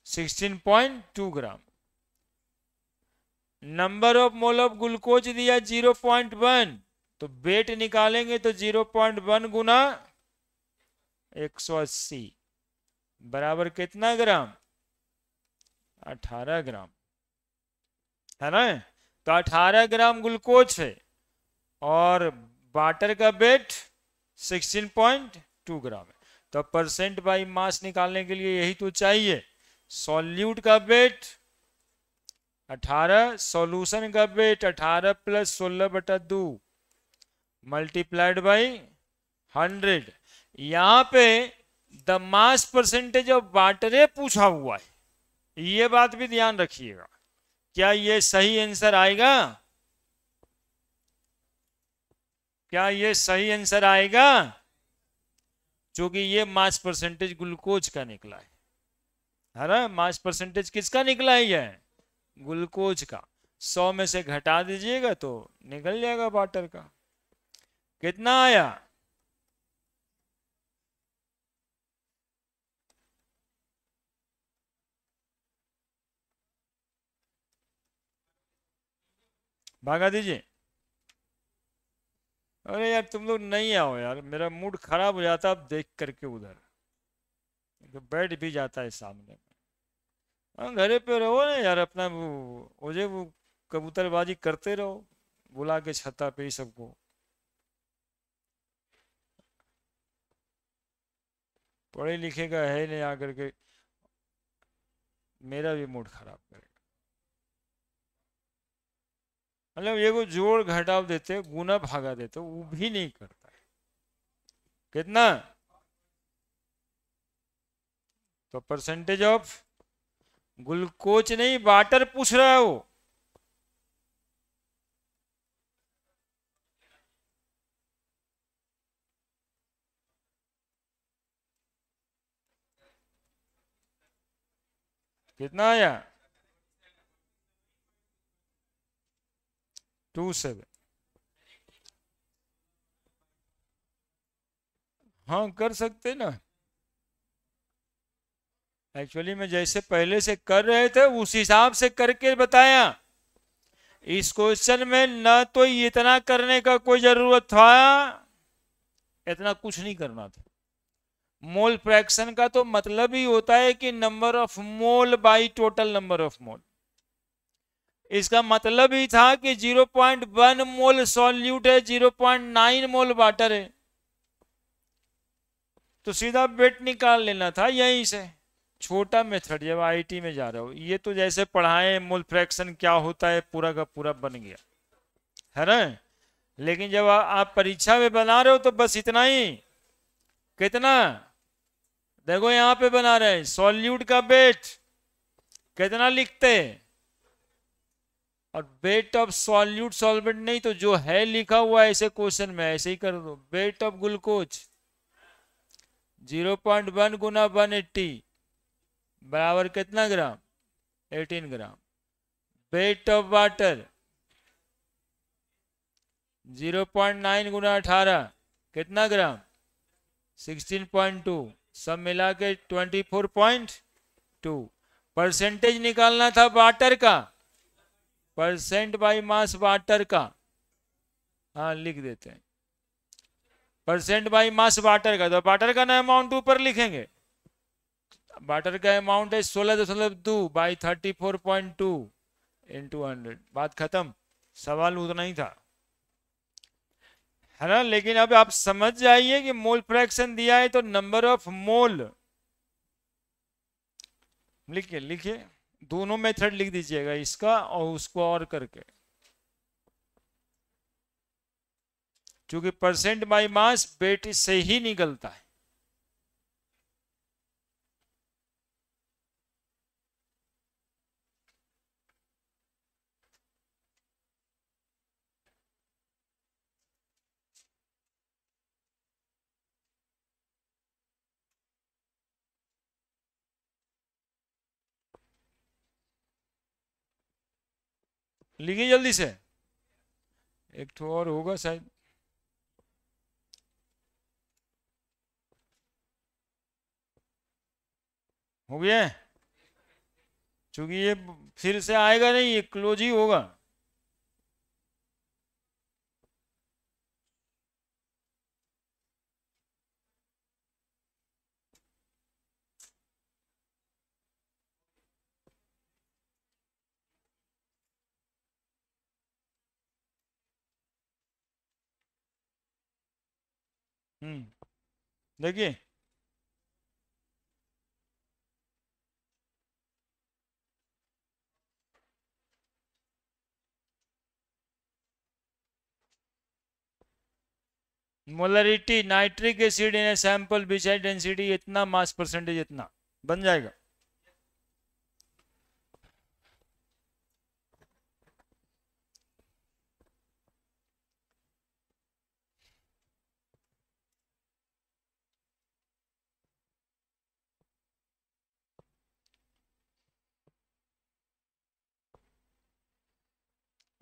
16.2 gram. Number of mole of glucose दिया 0.1, तो वेट निकालेंगे तो 0.1 गुना 180 बराबर कितना ग्राम? 18 ग्राम, है ना। तो 18 ग्राम ग्लूकोज है और वाटर का वेट 16.2 ग्राम है। तो परसेंट बाई मास निकालने के लिए यही तो चाहिए। सॉल्यूट का वेट 18, सॉल्यूशन का वेट 18 प्लस 16/2 मल्टीप्लाइड बाई 100। यहां पे the mass percentage of water पूछा हुआ है, ये बात भी ध्यान रखिएगा। क्या ये सही आंसर आएगा? क्या ये सही आंसर आएगा? क्योंकि ये मास परसेंटेज ग्लूकोज का निकला है ना। मास परसेंटेज किसका निकला है? ये ग्लूकोज का। 100 में से घटा दीजिएगा तो निकल जाएगा वाटर का। कितना आया? भागा दीजिए। अरे यार तुम लोग नहीं आओ यार, मेरा मूड खराब हो जाता अब देख करके उधर, तो बैठ भी जाता है सामने। हाँ घरे पे रहो ना यार, अपना वो कबूतरबाजी करते रहो, बुला के छत्ता पे ही सबको। पढ़े लिखे का है नहीं, आकर के मेरा भी मूड खराब करेगा। मतलब ये को जोड़ घटाव देते, गुना भागा देते, वो भी नहीं करता है। कितना? तो परसेंटेज ऑफ ग्लूकोज नहीं, वाटर पूछ रहा है वो। कितना आया? 27। हाँ कर सकते ना। एक्चुअली में जैसे पहले से कर रहे थे उस हिसाब से करके बताया। इस क्वेश्चन में न तो इतना करने का कोई जरूरत था, इतना कुछ नहीं करना था। मोल फ्रैक्शन का तो मतलब ही होता है कि number of mole by total number of मोल। इसका मतलब ही था कि 0.1 मोल सॉल्यूट है, 0.9 मोल वाटर है, तो सीधा वेट निकाल लेना था यहीं से। छोटा मेथड जब आईटी में जा रहे हो, ये तो जैसे पढ़ाए मोल फ्रैक्शन क्या होता है पूरा का पूरा बन गया है ना। लेकिन जब आप परीक्षा में बना रहे हो तो बस इतना ही। कितना? देखो यहां पे बना रहे हैं सॉल्यूट का वेट कितना लिखते हैं, और वेट ऑफ सॉल्यूट सॉल्वेंट नहीं, तो जो है लिखा हुआ है ऐसे क्वेश्चन में ऐसे ही कर दो। वेट ऑफ ग्लूकोज 0.1 गुना 180 बराबर कितना ग्राम? 18 ग्राम। वेट ऑफ वाटर 0.9 गुना 18 कितना ग्राम? 16.2। सब मिला के 24.2। परसेंटेज निकालना था वाटर का, परसेंट बाई मास वाटर का। हाँ लिख देते हैं परसेंट बाई मास वाटर का, तो वाटर का ना अमाउंट ऊपर लिखेंगे। वाटर का अमाउंट है 16.2 बाई 34.2 इंटू 100। बात खत्म, सवाल उतना ही था है ना। लेकिन अब आप समझ जाइए कि मोल फ्रैक्शन दिया है तो नंबर ऑफ मोल लिखिए, लिखिए दोनों मेथड लिख दीजिएगा, इसका और उसको और करके, क्योंकि परसेंट बाई मास वेट से ही निकलता है। लिखिए जल्दी से, एक तो और होगा शायद। हो गया है, क्योंकि ये फिर से आएगा नहीं, ये क्लोज ही होगा। देखिए molarity nitric acid in sample beside density इतना मास परसेंटेज इतना बन जाएगा।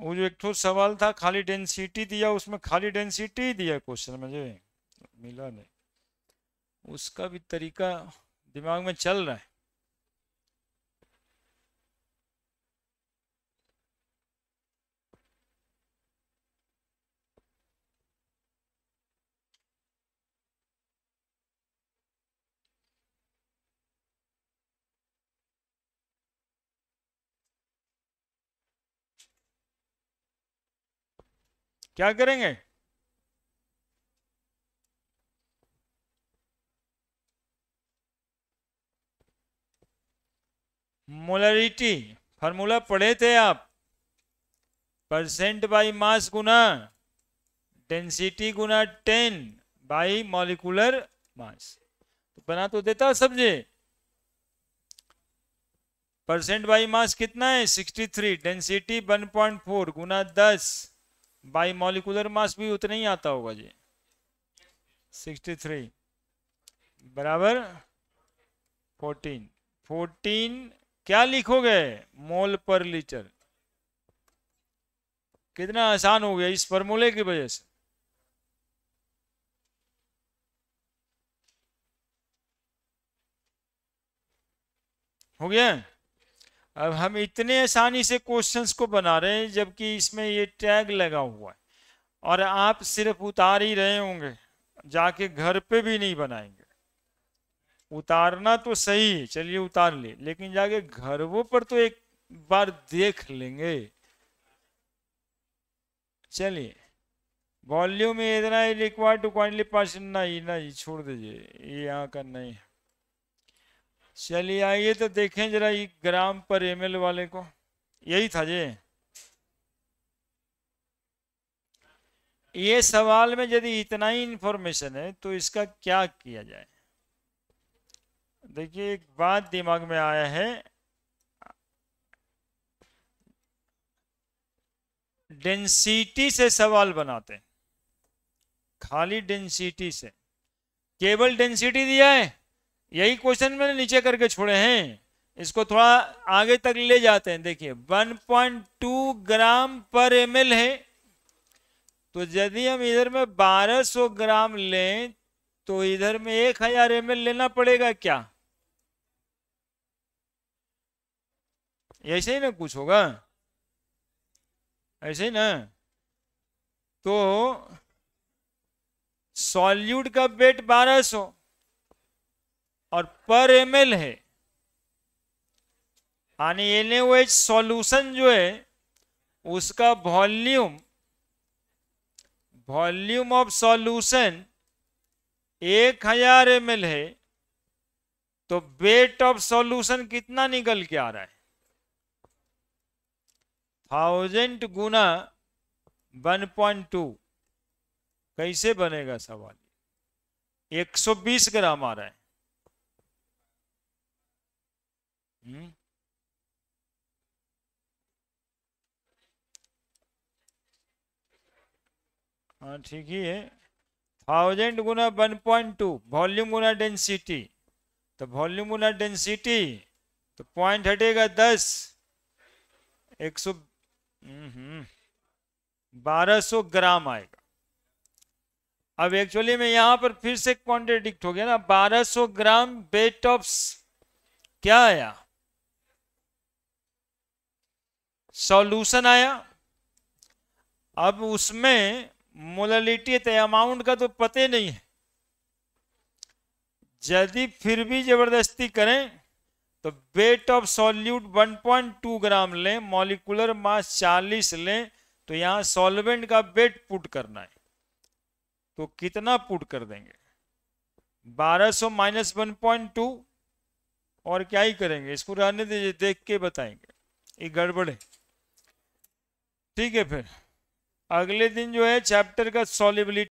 वो जो एक तो सवाल था खाली डेंसिटी दिया, उसमें खाली डेंसिटी दिया क्वेश्चन, मुझे मिला नहीं। उसका भी तरीका दिमाग में चल रहा है। क्या करेंगे? मोलरिटी फार्मूला पढ़े थे आप, percent by mass Guna density Guna 10 by molecular mass. तो बना तो देता समझे। परसेंट बाई मास कितना है 63, density 1.4 Guna 10 by molecular mass भी उतना ही आता होगा जी 63 बराबर 14 क्या लिखोगे मोल पर लीटर। कितना आसान हो गया इस फॉर्मूले की वजह से। हो गया। अब हम इतने आसानी से क्वेश्चंस को बना रहे हैं जबकि इसमें ये टैग लगा हुआ है और आप सिर्फ उतार ही रहे होंगे, जाके घर पे भी नहीं बनाएंगे। उतारना तो सही, चलिए उतार ले, लेकिन जाके घरों पर तो एक बार देख लेंगे। चलिए वॉल्यूम में इतना ही रिक्वायर्ड टू क्वांटिटी परसेंट, नहीं नहीं छोड़ दीजिए, ये यहाँ का नहीं। चलिए आइए तो देखें जरा ये ग्राम पर एमएल वाले को, यही था जी। ये सवाल में यदि इतना ही इंफॉर्मेशन है तो इसका क्या किया जाए। देखिए एक बात दिमाग में आया है, डेंसिटी से सवाल बनाते हैं, खाली डेंसिटी से, केवल डेंसिटी दिया है, यही क्वेश्चन मैंने नीचे करके छोड़े हैं, इसको थोड़ा आगे तक ले जाते हैं। देखिए 1.2 ग्राम पर एमएल है, तो यदि हम इधर में 1200 ग्राम लें तो इधर में 1000 ml लेना पड़ेगा क्या, ऐसे ही ना कुछ होगा, ऐसे ही ना। तो सॉल्यूट का वेट 1200 और पर एमएल है, यानी NaOH सॉल्यूशन जो है उसका वॉल्यूम ऑफ सॉल्यूशन 1000 ml है, तो वेट ऑफ सॉल्यूशन कितना निकल के आ रहा है 1000 गुना 1.2। कैसे बनेगा सवाल, 120 ग्राम आ रहा है। हाँ ठीक ही है, 1000 गुना 1.2 वॉल्यूम गुना डेंसिटी, तो वॉल्यूम गुना डेंसिटी तो पॉइंट हटेगा 10, 1200 ग्राम आएगा। अब एक्चुअली में यहां पर फिर से कॉन्ट्रेडिक्ट हो गया ना, 1200 ग्राम वेट ऑफ क्या आया सॉल्यूशन आया, अब उसमें मोलालिटी अमाउंट का तो पते नहीं है, यदि फिर भी जबरदस्ती करें तो वेट ऑफ सॉल्यूट 1.2 ग्राम लें, मॉलिकुलर मास 40 लें, तो यहां सॉल्वेंट का वेट पुट करना है, तो कितना पुट कर देंगे 1200 माइनस 1.2, और क्या ही करेंगे, इसको रहने दीजिए, देख के बताएंगे, ये गड़बड़ है। ठीक है, फिर अगले दिन जो है चैप्टर का सॉल्युबिलिटी